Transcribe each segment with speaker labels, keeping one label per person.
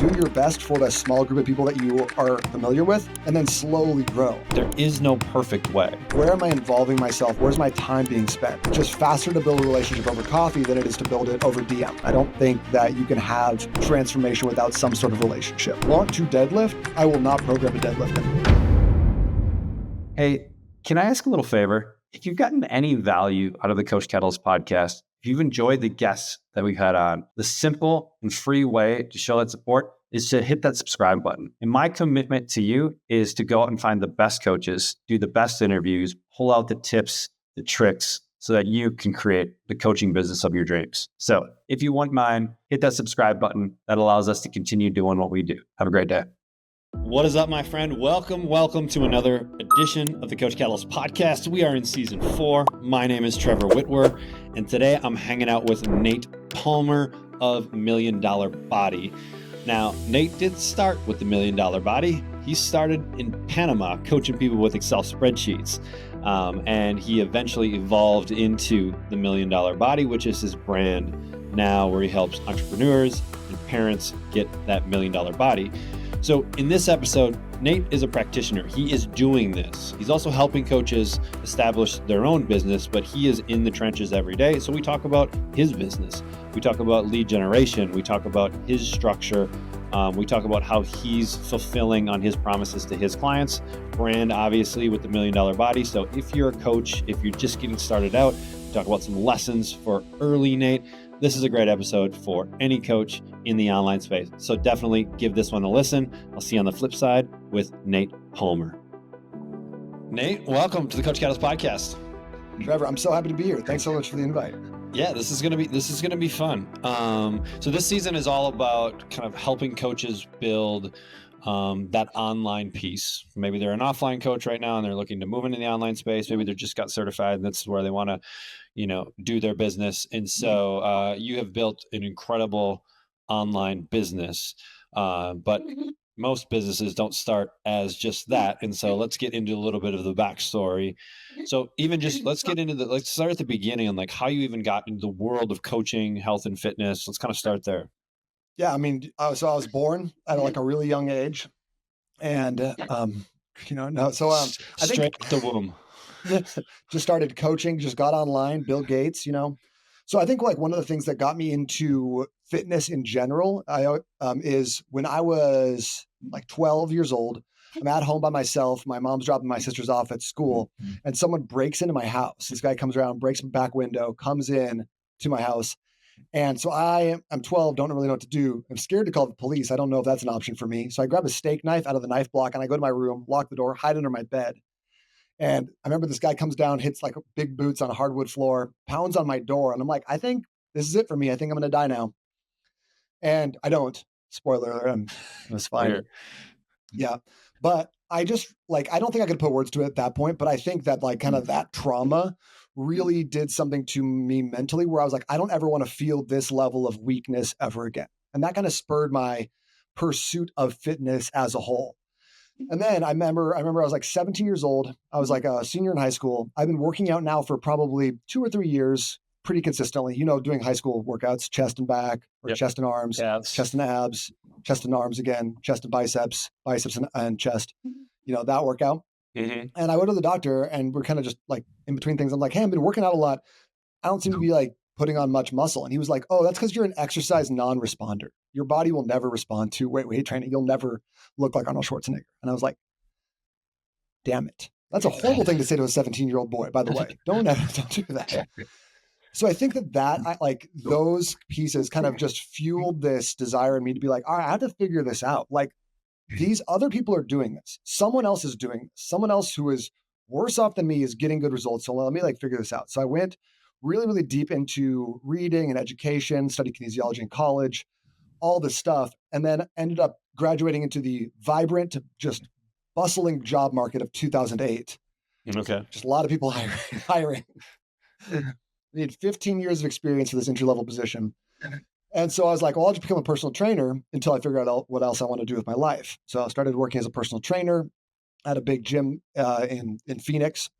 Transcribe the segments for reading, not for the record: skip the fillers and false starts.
Speaker 1: do your best for the small group of people that you are familiar with, and then slowly grow.
Speaker 2: There is no perfect way.
Speaker 1: Where am I involving myself? Where's my time being spent? Just faster to build a relationship over coffee than it is to build it over DM. I don't think that you can have transformation without some sort of relationship. Want to deadlift? I will not program a deadlift anymore.
Speaker 2: Hey, can I ask a little favor? If you've gotten any value out of the Coach Kettles podcast, if you've enjoyed the guests that we've had on, the simple and free way to show that support is to hit that subscribe button. And my commitment to you is to go out and find the best coaches, do the best interviews, pull out the tips, the tricks, so that you can create the coaching business of your dreams. So if you wouldn't mind, hit that subscribe button. That allows us to continue doing what we do. Have a great day. What is up, my friend? Welcome to another edition of the Coach Kettles podcast. We are in season 4. My name is Trevor Whitwer, and today I'm hanging out with Nate Palmer of $1 Million Body. Now, Nate did start with the $1 Million Body. He started in Panama coaching people with Excel spreadsheets, and he eventually evolved into the $1 Million Body, which is his brand now, where he helps entrepreneurs and parents get that $1 Million Body. So in this episode, Nate is a practitioner. He is doing this. He's also helping coaches establish their own business, but he is in the trenches every day. So we talk about his business. We talk about lead generation. We talk about his structure. We talk about how he's fulfilling on his promises to his clients. Brand, obviously, with the $1 Million Body. So if you're a coach, if you're just getting started out, we talk about some lessons for early Nate. This is a great episode for any coach in the online space. So definitely give this one a listen. I'll see you on the flip side with Nate Palmer. Nate, welcome to the Coach Kettles podcast.
Speaker 1: Trevor, I'm so happy to be here. Thanks so much for the invite.
Speaker 2: Yeah, this is gonna be fun. So this season is all about kind of helping coaches build that online piece. Maybe they're an offline coach right now and they're looking to move into the online space. Maybe they just got certified and that's where they want to, do their business. And so you have built an incredible online business, but most businesses don't start as just that. And so let's get into a little bit of the backstory. So even just let's start at the beginning and like how you even got into the world of coaching, health and fitness. Let's kind of start there.
Speaker 1: Yeah, I mean, so I was born at like a really young age, and I
Speaker 2: Straight to the womb.
Speaker 1: just started coaching, just got online, Bill Gates, So I think like one of the things that got me into fitness in general, is when I was like 12 years old. I'm at home by myself. My mom's dropping my sisters off at school, and someone breaks into my house. This guy comes around, breaks my back window, comes in to my house. And so I'm 12, don't really know what to do. I'm scared to call the police. I don't know if that's an option for me. So I grab a steak knife out of the knife block and I go to my room, lock the door, hide under my bed. And I remember this guy comes down, hits like big boots on a hardwood floor, pounds on my door. And I'm like, I think this is it for me. I think I'm going to die now. And I don't. Spoiler alert. It was fine.
Speaker 2: Weird.
Speaker 1: Yeah. But I just I don't think I could put words to it at that point. But I think that like kind of that trauma really did something to me mentally where I was like, I don't ever want to feel this level of weakness ever again. And that kind of spurred my pursuit of fitness as a whole. And then I remember I was like 17 years old. I was like a senior in high school. I've been working out now for probably 2 or 3 years, pretty consistently, doing high school workouts, chest and back, or chest and arms, chest and abs, chest and arms again, chest and biceps and chest, that workout. Mm-hmm. And I went to the doctor and we're kind of just like in between things. I'm like, hey, I've been working out a lot. I don't seem to be like putting on much muscle. And he was like, oh, that's because you're an exercise non-responder. Your body will never respond to weight training. You'll never look like Arnold Schwarzenegger. And I was like, damn it. That's a horrible thing to say to a 17-year-old boy, by the way. Don't do that. So I think that those pieces kind of just fueled this desire in me to be like, all right, I have to figure this out. Like, these other people are doing this. Someone else is doing this. Someone else who is worse off than me is getting good results. So let me figure this out. So I went really, really deep into reading and education, studied kinesiology in college, all this stuff, and then ended up graduating into the vibrant, just bustling job market of 2008.
Speaker 2: Okay.
Speaker 1: Just a lot of people hiring. I need 15 years of experience for this entry-level position. And so I was like, well, I'll just become a personal trainer until I figure out what else I want to do with my life. So I started working as a personal trainer at a big gym in Phoenix.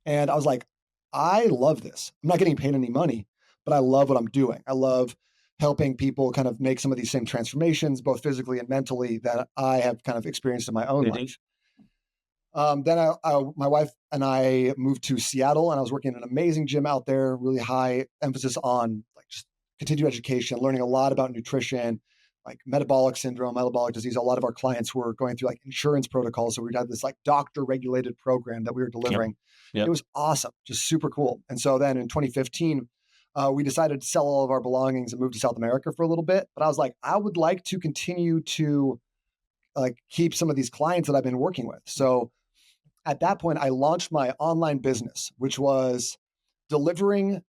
Speaker 1: And I was like, I love this. I'm not getting paid any money, but I love what I'm doing. I love helping people kind of make some of these same transformations, both physically and mentally, that I have kind of experienced in my own
Speaker 2: Mm-hmm.
Speaker 1: life. Then my wife and I moved to Seattle, and I was working in an amazing gym out there, really high emphasis on like just continued education, learning a lot about nutrition, like metabolic syndrome, metabolic disease. A lot of our clients were going through like insurance protocols. So we'd have this like doctor regulated program that we were
Speaker 2: Yep.
Speaker 1: delivering. It
Speaker 2: Yep.
Speaker 1: was awesome, just super cool. And so then in 2015, we decided to sell all of our belongings and move to South America for a little bit. But I was like, I would like to continue to like keep some of these clients that I've been working with. So at that point, I launched my online business, which was delivering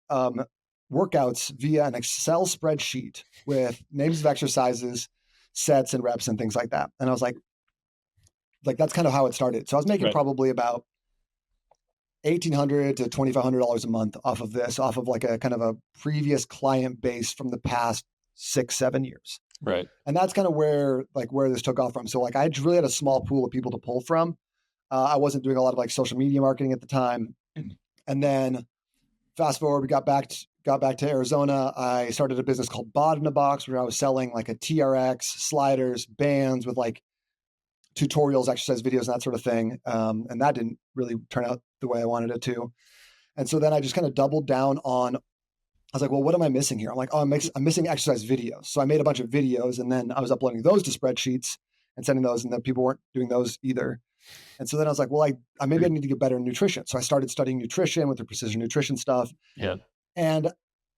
Speaker 1: workouts via an Excel spreadsheet with names of exercises, sets, and reps, and things like that. And I was like that's kind of how it started. So I was making
Speaker 2: Right.
Speaker 1: probably about $1,800 to $2,500 a month off of this, off of like a kind of a previous client base from the past 6-7 years.
Speaker 2: Right.
Speaker 1: And that's kind of where this took off from. So like I really had a small pool of people to pull from. I wasn't doing a lot of like social media marketing at the time. And then fast forward, we got back to Arizona. I started a business called Bod in a Box, where I was selling like a TRX, sliders, bands with like tutorials, exercise videos, and that sort of thing. And that didn't really turn out the way I wanted it to. And so then I just kind of doubled down on, I was like, well, what am I missing here? I'm like, oh, I'm missing exercise videos. So I made a bunch of videos, and then I was uploading those to spreadsheets and sending those, and then people weren't doing those either. And so then I was like, well, I maybe I need to get better in nutrition. So I started studying nutrition with the precision nutrition stuff.
Speaker 2: Yeah.
Speaker 1: And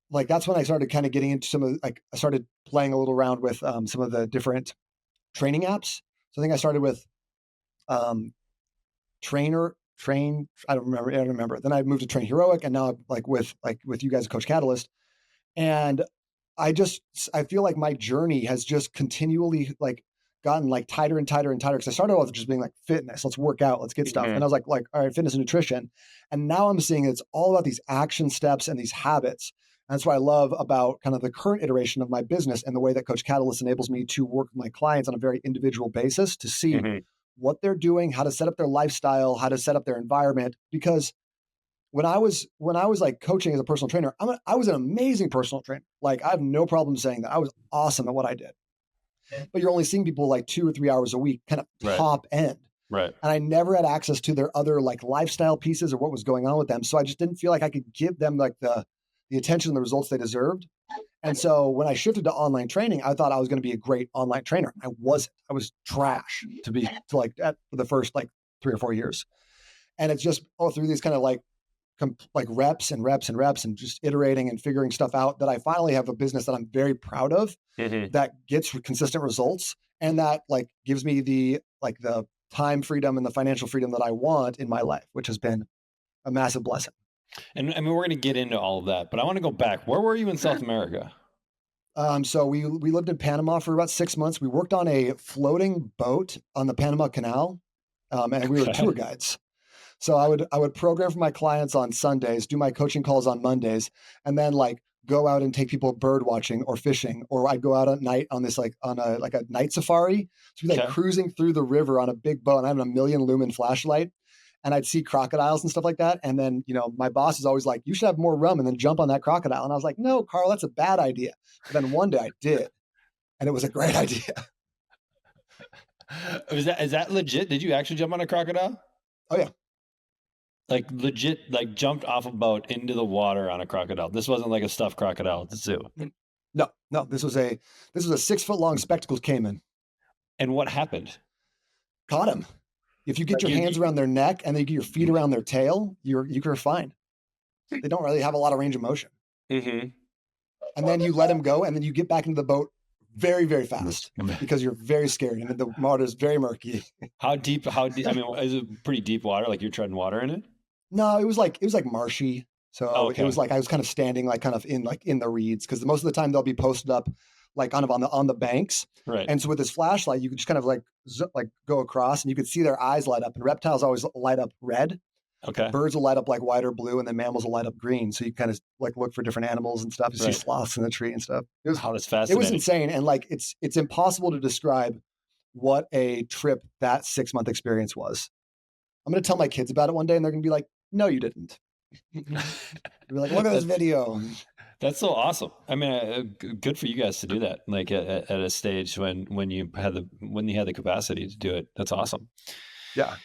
Speaker 1: like, that's when I started kind of getting into some of like, I started playing a little around with some of the different training apps. So I think I started with I don't remember. Then I moved to Train Heroic, and now I'm like with you guys at Coach Catalyst. And I feel like my journey has just continually like gotten like tighter and tighter and tighter. Cause I started off just being like fitness, let's work out, let's get stuff.
Speaker 2: Mm-hmm.
Speaker 1: And I was like, all right, fitness and nutrition. And now I'm seeing it's all about these action steps and these habits. And that's what I love about kind of the current iteration of my business and the way that Coach Catalyst enables me to work with my clients on a very individual basis to see
Speaker 2: Mm-hmm.
Speaker 1: what they're doing, how to set up their lifestyle, how to set up their environment. Because when I was like coaching as a personal trainer, I was an amazing personal trainer. Like I have no problem saying that I was awesome at what I did. But you're only seeing people like 2 or 3 hours a week, kind of top end.
Speaker 2: Right.
Speaker 1: And I never had access to their other like lifestyle pieces or what was going on with them. So I just didn't feel like I could give them like the attention and the results they deserved. And so when I shifted to online training, I thought I was going to be a great online trainer. I wasn't. I was trash to like at the first like 3 or 4 years. And it's just through these kind of like reps and reps and reps and just iterating and figuring stuff out that I finally have a business that I'm very proud of,
Speaker 2: Mm-hmm.
Speaker 1: that gets consistent results, and that like gives me the time freedom and the financial freedom that I want in my life, which has been a massive blessing.
Speaker 2: And I mean, we're going to get into all of that, but I want to go back. Where were you in South America?
Speaker 1: So we lived in Panama for about 6 months. We worked on a floating boat on the Panama Canal, and we were tour guides. So I would program for my clients on Sundays, do my coaching calls on Mondays, and then like go out and take people bird watching or fishing, or I'd go out at night on this like on a night safari. So we'd like cruising through the river on a big boat, and I have a 1,000,000 lumen flashlight, and I'd see crocodiles and stuff like that. And then, my boss is always like, you should have more rum and then jump on that crocodile. And I was like, no, Carl, that's a bad idea. But then one day I did, and it was a great idea.
Speaker 2: Is that legit? Did you actually jump on a crocodile?
Speaker 1: Oh yeah.
Speaker 2: Like legit, like jumped off a boat into the water on a crocodile. This wasn't like a stuffed crocodile at the zoo.
Speaker 1: No, this was a 6-foot long spectacles caiman.
Speaker 2: And what happened?
Speaker 1: Caught him. If you get your hands around their neck and then you get your feet around their tail, you're fine. They don't really have a lot of range of motion.
Speaker 2: Mm-hmm.
Speaker 1: And then you let them go, and then you get back into the boat very, very fast because you're very scared, and the water is very murky.
Speaker 2: How deep? I mean, is it pretty deep water? Like you're treading water in it?
Speaker 1: No, it was like marshy. So It was like I was kind of standing like kind of in the reeds, because most of the time they'll be posted up like kind of on the banks.
Speaker 2: Right.
Speaker 1: And so with this flashlight, you could just kind of like go across, and you could see their eyes light up. And reptiles always light up red.
Speaker 2: Okay.
Speaker 1: Birds will light up like white or blue, and then mammals will light up green. So you kind of like look for different animals and stuff. You see sloths in the tree and stuff.
Speaker 2: That's fascinating.
Speaker 1: It was insane, and like it's impossible to describe what a trip that 6-month experience was. I'm going to tell my kids about it one day, and they're going to be like, "No, you didn't." Be like, "Look at this video."
Speaker 2: That's so awesome. I mean, good for you guys to do that. Like at a stage when you had the capacity to do it. That's awesome.
Speaker 1: Yeah.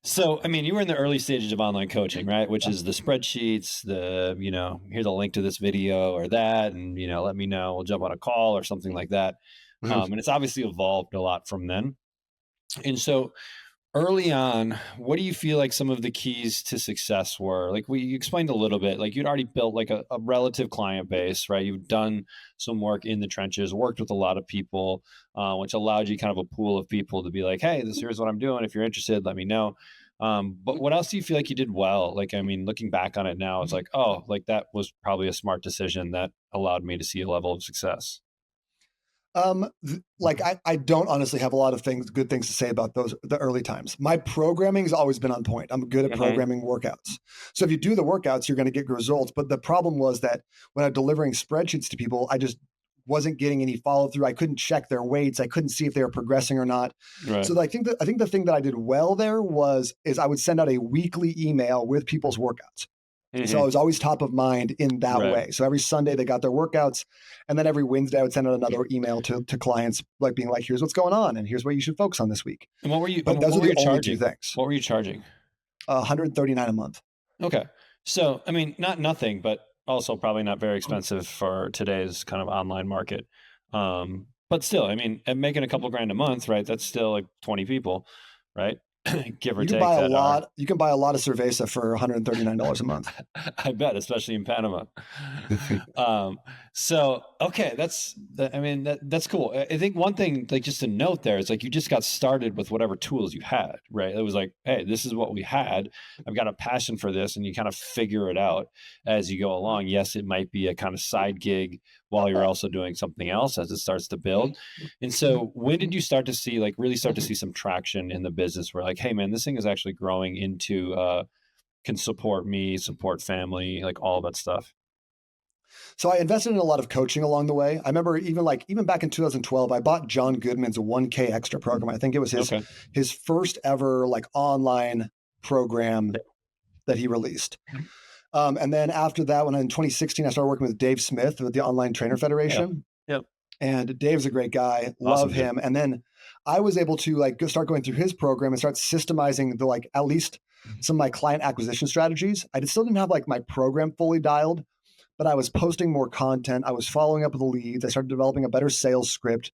Speaker 2: So, I mean, you were in the early stages of online coaching, right? Which is the spreadsheets, here's a link to this video or that, and, let me know, we'll jump on a call or something like that.
Speaker 1: Mhm.
Speaker 2: And it's obviously evolved a lot from then. And so, early on, what do you feel like some of the keys to success were? Like you explained a little bit, like you'd already built like a relative client base, right? You've done some work in the trenches, worked with a lot of people, which allowed you kind of a pool of people to be like, hey, here's what I'm doing. If you're interested, let me know. But what else do you feel like you did well? Like, I mean, looking back on it now, it's like, oh, like that was probably a smart decision that allowed me to see a level of success.
Speaker 1: Like I don't honestly have a lot of good things to say about the early times. My programming has always been on point. I'm good at
Speaker 2: Hmm.
Speaker 1: programming workouts. So if you do the workouts, you're going to get results. But the problem was that when I'm delivering spreadsheets to people, I just wasn't getting any follow through. I couldn't check their weights. I couldn't see if they were progressing or not.
Speaker 2: Right.
Speaker 1: So I think the thing that I did well there is I would send out a weekly email with people's workouts. So I
Speaker 2: Hmm.
Speaker 1: was always top of mind in that
Speaker 2: Right.
Speaker 1: way. So every Sunday they got their workouts. And then every Wednesday I would send out another email to clients, like being like, here's what's going on and here's what you should focus on this week.
Speaker 2: And
Speaker 1: But those
Speaker 2: what
Speaker 1: are
Speaker 2: were
Speaker 1: the
Speaker 2: you
Speaker 1: only two
Speaker 2: charging?
Speaker 1: things.
Speaker 2: What were you charging?
Speaker 1: 139 a month.
Speaker 2: Okay. So, I mean, not nothing, but also probably not very expensive for today's kind of online market. But still, I mean, and making a couple grand a month, right? That's still like 20 people, right? Give or
Speaker 1: You can
Speaker 2: take
Speaker 1: buy a
Speaker 2: that are.
Speaker 1: lot. You can buy a lot of Cerveza for $139 a month.
Speaker 2: I bet, especially in Panama. um, so okay, I mean, that's cool. I think one thing, like just a note there, is like you just got started with whatever tools you had, right? It was like, hey, this is what we had. I've got a passion for this, and you kind of figure it out as you go along. Yes, it might be a kind of side gig while you're also doing something else as it starts to build. And so, when did you start to see, like, really start to see some traction in the business where, like, hey, man, this thing is actually growing into can support me, support family, like all that stuff.
Speaker 1: So I invested in a lot of coaching along the way. I remember even back in 2012, I bought John Goodman's 1K Extra program. I think it was
Speaker 2: Okay.
Speaker 1: his first ever like online program that he released. And then after that, when in 2016, I started working with Dave Smith with the Online Trainer
Speaker 2: Yeah.
Speaker 1: Federation.
Speaker 2: Yep.
Speaker 1: And Dave's a great guy, love
Speaker 2: Awesome, dude.
Speaker 1: him. And then I was able to start going through his program and start systemizing the like at least some of my client acquisition strategies. Still didn't have like my program fully dialed, but I was posting more content. I was following up with the leads. I started developing a better sales script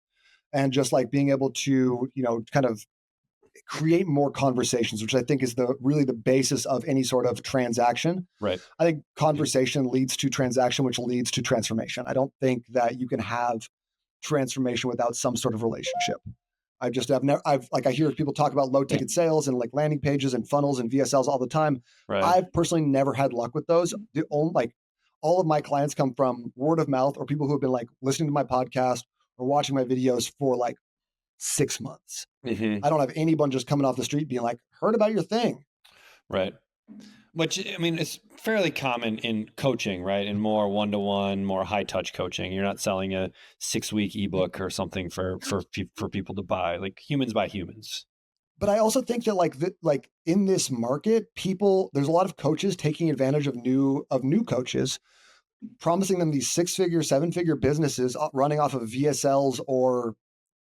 Speaker 1: and just like being able to, kind of create more conversations, which I think is the basis of any sort of transaction.
Speaker 2: Right.
Speaker 1: I think conversation leads to transaction, which leads to transformation. I don't think that you can have transformation without some sort of relationship. I hear people talk about low ticket sales and like landing pages and funnels and VSLs all the time.
Speaker 2: Right.
Speaker 1: I've personally never had luck with those. The only like all of my clients come from word of mouth or people who have been like listening to my podcast or watching my videos for like 6 months.
Speaker 2: Hmm.
Speaker 1: I don't have anyone just coming off the street being like, heard about your thing.
Speaker 2: Right. Which, I mean, it's fairly common in coaching, right? In more one-to-one, more high-touch coaching. You're not selling a 6-week ebook or something for people to buy. Like humans buy humans.
Speaker 1: But I also think that like in this market, there's a lot of coaches taking advantage of new coaches, promising them these 6-figure, 7-figure businesses running off of VSLs or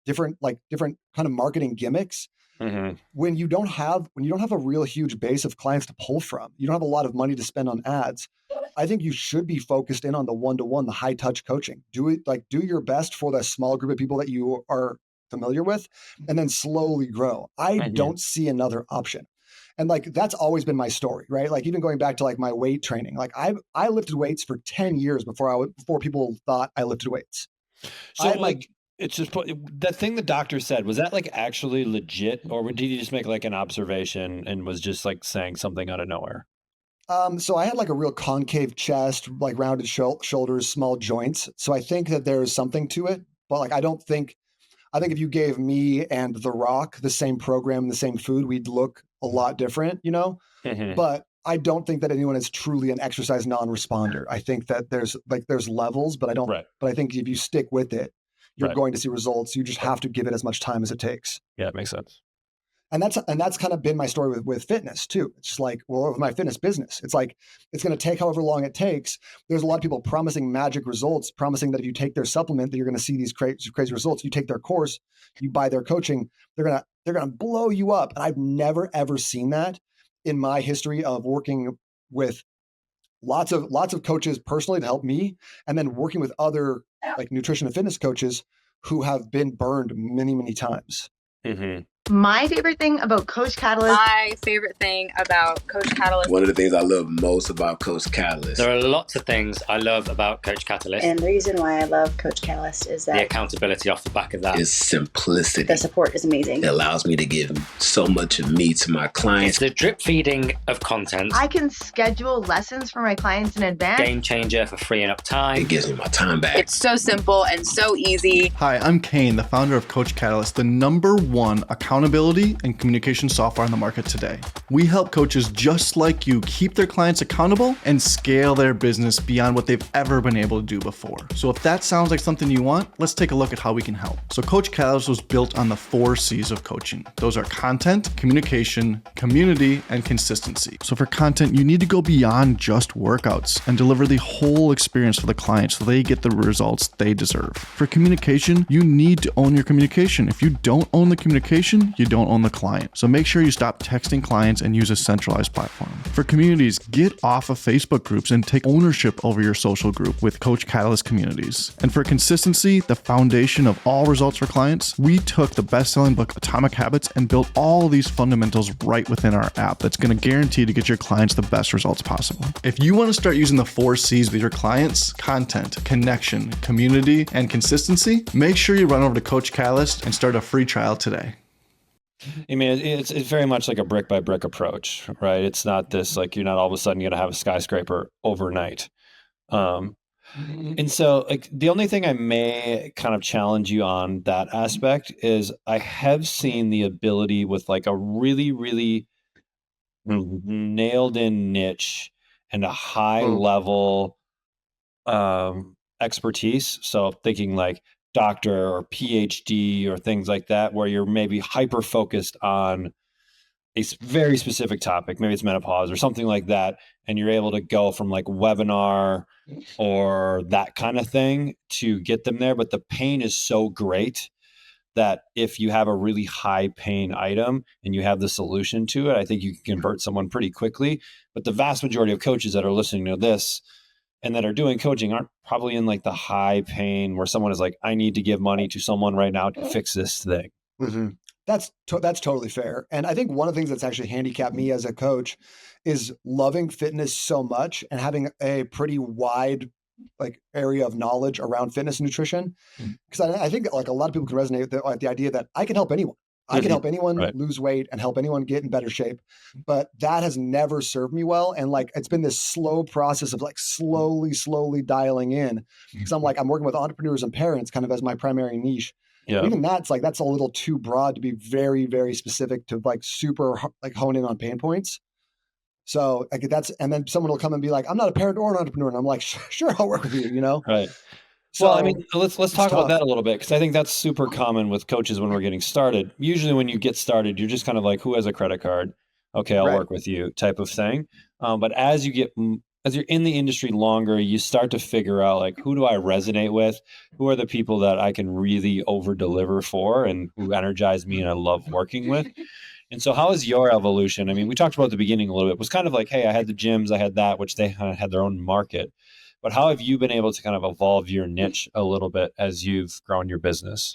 Speaker 1: different kind of marketing gimmicks.
Speaker 2: Hmm.
Speaker 1: When you don't have a real huge base of clients to pull from, you don't have a lot of money to spend on ads. I think you should be focused in on the one-to-one, the high touch coaching. Do your best for the small group of people that you are familiar with, and then slowly grow. I
Speaker 2: Hmm.
Speaker 1: don't see another option. And like that's always been my story, right? Like even going back to like my weight training, like I lifted weights for 10 years before people thought I lifted weights. I
Speaker 2: So,
Speaker 1: had my
Speaker 2: like, it's just that thing the doctor said, was that like actually legit, or did he just make like an observation and was just like saying something out of nowhere?
Speaker 1: So I had like a real concave chest, like rounded shoulders, small joints. So I think that there's something to it. but like I think if you gave me and The Rock the same program, the same food, we'd look a lot different, you know?
Speaker 2: Mm-hmm.
Speaker 1: But I don't think that anyone is truly an exercise non-responder. I think that there's levels,
Speaker 2: Right.
Speaker 1: but I think if you stick with it, you're
Speaker 2: Right.
Speaker 1: going to see results. You just have to give it as much time as it takes.
Speaker 2: Yeah, it makes sense.
Speaker 1: And that's kind of been my story with fitness too. It's just like, well, with my fitness business, it's like it's going to take however long it takes. There's a lot of people promising magic results, promising that if you take their supplement, that you're going to see these crazy results. You take their course, you buy their coaching, they're gonna blow you up. And I've never ever seen that in my history of working with lots of coaches personally to help me, and then working with other like nutrition and fitness coaches who have been burned many times.
Speaker 2: Mm-hmm.
Speaker 3: My favorite thing about Coach Catalyst.
Speaker 4: My favorite thing about Coach Catalyst.
Speaker 5: One of the things I love most about Coach Catalyst.
Speaker 6: There are lots of things I love about Coach Catalyst.
Speaker 7: And the reason why I love Coach Catalyst is that
Speaker 6: the accountability off the back of that
Speaker 5: is simplicity.
Speaker 7: The support is amazing.
Speaker 5: It allows me to give so much of me to my clients.
Speaker 6: It's the drip feeding of content.
Speaker 3: I can schedule lessons for my clients in advance.
Speaker 6: Game changer for freeing up time.
Speaker 5: It gives me my time back.
Speaker 4: It's so simple and so easy.
Speaker 8: Hi, I'm Kane, the founder of Coach Catalyst, the #1 accountability and communication software on the market today. We help coaches just like you keep their clients accountable and scale their business beyond what they've ever been able to do before. So if that sounds like something you want, let's take a look at how we can help. So Coach Catalyst was built on the 4 C's of coaching. Those are content, communication, community, and consistency. So for content, you need to go beyond just workouts and deliver the whole experience for the client so they get the results they deserve. For communication, you need to own your communication. If you don't own the communication, you don't own the client. So make sure you stop texting clients and use a centralized platform. For communities, get off of Facebook groups and take ownership over your social group with Coach Catalyst communities. And for consistency, the foundation of all results for clients, we took the best-selling book Atomic Habits and built all of these fundamentals right within our app that's going to guarantee to get your clients the best results possible. If you want to start using the 4 C's with your clients, content, connection, community, and consistency, make sure you run over to Coach Catalyst and start a free trial today.
Speaker 2: I mean, it's very much like a brick by brick approach, right? It's not this like you're not all of a sudden going to have a skyscraper overnight. And so like the only thing I may kind of challenge you on that aspect is I have seen the ability with like a really nailed in niche and a high level expertise. So thinking like doctor or PhD or things like that, where you're maybe hyper focused on a very specific topic, maybe it's menopause or something like that, and you're able to go from like webinar or that kind of thing to get them there. But the pain is so great that if you have a really high pain item and you have the solution to it, I think you can convert someone pretty quickly. But the vast majority of coaches that are listening to this and that are doing coaching aren't probably in like the high pain where someone is like, I need to give money to someone right now to fix this thing.
Speaker 1: Mm-hmm. That's totally fair. And I think one of the things that's actually handicapped me as a coach is loving fitness so much and having a pretty wide like area of knowledge around fitness and nutrition. Because I think like a lot of people can resonate with the idea that I can help anyone. I can help anyone lose weight and help anyone get in better shape. But that has never served me well. And like, it's been this slow process of like slowly dialing in. Because I'm working with entrepreneurs and parents kind of as my primary niche. Yeah. Even that's a little too broad to be very, very specific to like super like hone in on pain points. So like and then someone will come and be like, I'm not a parent or an entrepreneur. And I'm like, sure, I'll work with you, you know?
Speaker 2: Right. So, well, I mean, let's talk about that a little bit, because I think that's super common with coaches when we're getting started. Usually when you get started, you're just kind of like, who has a credit card? Okay, I'll work with you type of thing. But as you're in the industry longer, you start to figure out like, who do I resonate with? Who are the people that I can really over deliver for and who energize me and I love working with? And so how is your evolution? I mean, we talked about at the beginning a little bit. It was kind of like, hey, I had the gyms, I had that, which they had their own market. But how have you been able to kind of evolve your niche a little bit as you've grown your business?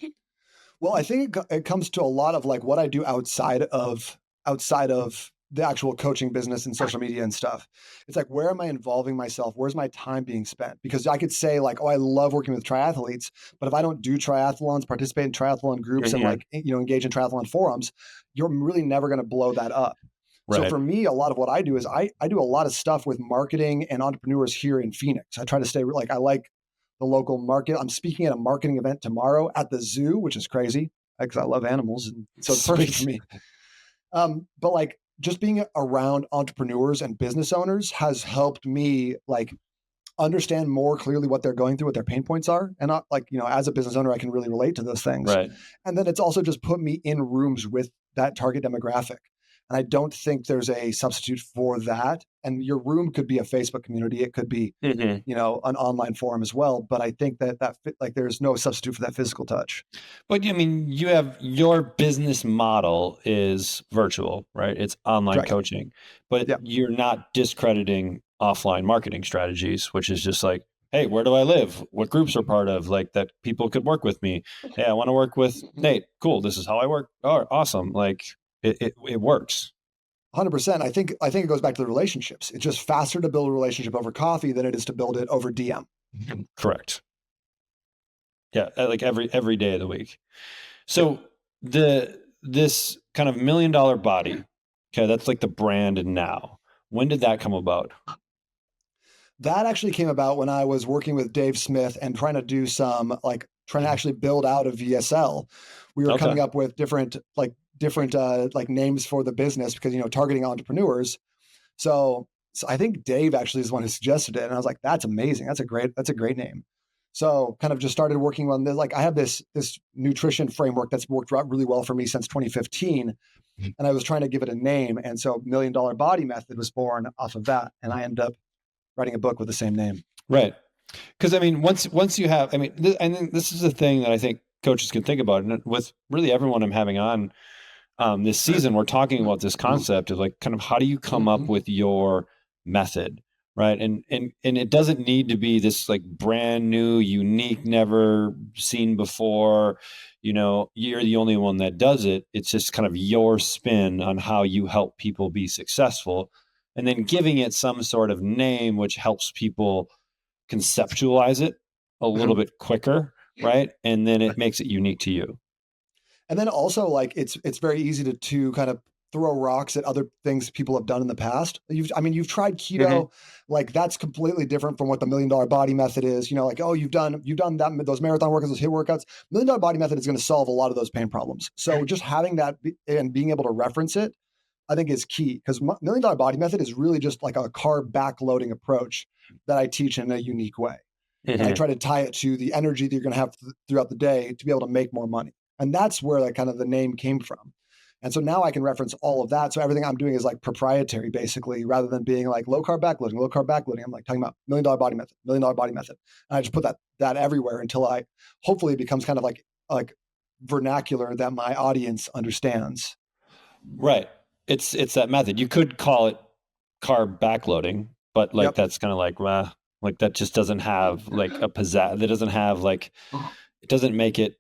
Speaker 1: Well, I think it comes to a lot of like what I do outside of the actual coaching business and social media and stuff. It's like, where am I involving myself? Where's my time being spent? Because I could say like, oh, I love working with triathletes, but if I don't do triathlons, participate in triathlon groups and like, engage in triathlon forums, you're really never going to blow that up. Right. So for me, a lot of what I do is I do a lot of stuff with marketing and entrepreneurs here in Phoenix. I try to stay like, I like the local market. I'm speaking at a marketing event tomorrow at the zoo, which is crazy because I love animals. And so it's perfect for me. But like just being around entrepreneurs and business owners has helped me like understand more clearly what they're going through, what their pain points are. And not like, as a business owner, I can really relate to those things.
Speaker 2: Right.
Speaker 1: And then it's also just put me in rooms with that target demographic. And I don't think there's a substitute for that. And your room could be a Facebook community. It could be, an online forum as well. But I think that there's no substitute for that physical touch.
Speaker 2: But I mean, you have your business model is virtual, right? It's online
Speaker 1: Correct.
Speaker 2: coaching, but you're not discrediting offline marketing strategies, which is just like, hey, where do I live? What groups are part of? Like that people could work with me. Hey, I want to work with Nate. Cool. This is how I work. Oh, awesome. Like it works.
Speaker 1: 100%. I think it goes back to the relationships. It's just faster to build a relationship over coffee than it is to build it over DM.
Speaker 2: Correct. Yeah, like every day of the week. So this kind of $1 million body, okay, that's like the brand now. When did that come about?
Speaker 1: That actually came about when I was working with Dave Smith and trying to do trying to actually build out a VSL. We were coming up with different names for the business because, targeting entrepreneurs. So I think Dave actually is the one who suggested it. And I was like, that's amazing. That's a great name. So kind of just started working on this. Like I have this nutrition framework that's worked out really well for me since 2015. And I was trying to give it a name. And so $1 Million Body Method was born off of that. And I ended up writing a book with the same name.
Speaker 2: Right. Because I mean, once you have, I think this is a thing that I think coaches can think about. And with really everyone I'm having on this season, we're talking about this concept of like, kind of how do you come up with your method, right? And it doesn't need to be this like brand new, unique, never seen before, you're the only one that does it. It's just kind of your spin on how you help people be successful, and then giving it some sort of name, which helps people conceptualize it a little bit quicker, right? And then it makes it unique to you.
Speaker 1: And then also like it's very easy to kind of throw rocks at other things people have done in the past. You've tried keto, like that's completely different from what the $1 Million Body Method is. Like, oh, you've done that, those marathon workouts, those HIIT workouts. $1 Million Body Method is going to solve a lot of those pain problems. So just having that and being able to reference it, I think is key, because $1 Million Body Method is really just like a carb backloading approach that I teach in a unique way. And I try to tie it to the energy that you're going to have throughout the day to be able to make more money. And that's where like kind of the name came from. And so now I can reference all of that. So everything I'm doing is like proprietary, basically, rather than being like low carb backloading. I'm like talking about $1 Million Body Method, $1 Million Body Method. And I just put that everywhere until hopefully it becomes kind of like vernacular that my audience understands.
Speaker 2: Right. It's that method. You could call it carb backloading, but like that's kind of like that just doesn't have like a pizzazz. That doesn't have like, it doesn't make it.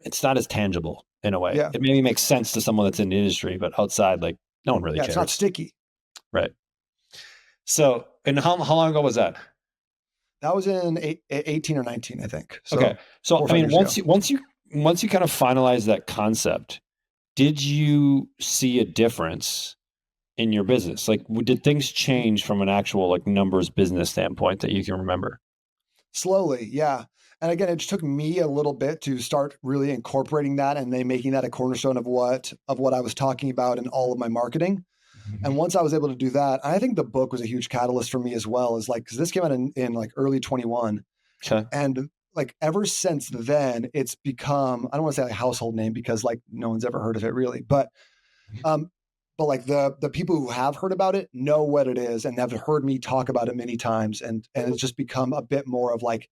Speaker 2: It's not as tangible in a way.
Speaker 1: Yeah.
Speaker 2: It maybe makes sense to someone that's in the industry, but outside, like no one really cares.
Speaker 1: It's not sticky.
Speaker 2: Right. So, and how long ago was that?
Speaker 1: That was in 18 or 19, I think. So
Speaker 2: okay. So I mean, once you kind of finalize that concept, did you see a difference in your business? Like, did things change from an actual like numbers business standpoint that you can remember?
Speaker 1: Slowly, yeah. And again, it just took me a little bit to start really incorporating that and then making that a cornerstone of what I was talking about in all of my marketing. And once I was able to do that, I think the book was a huge catalyst for me as well. Is like, because this came out in like early 21, and like ever since then, it's become, I don't want to say like a household name because like no one's ever heard of it really, but like the people who have heard about it know what it is and have heard me talk about it many times, and it's just become a bit more of like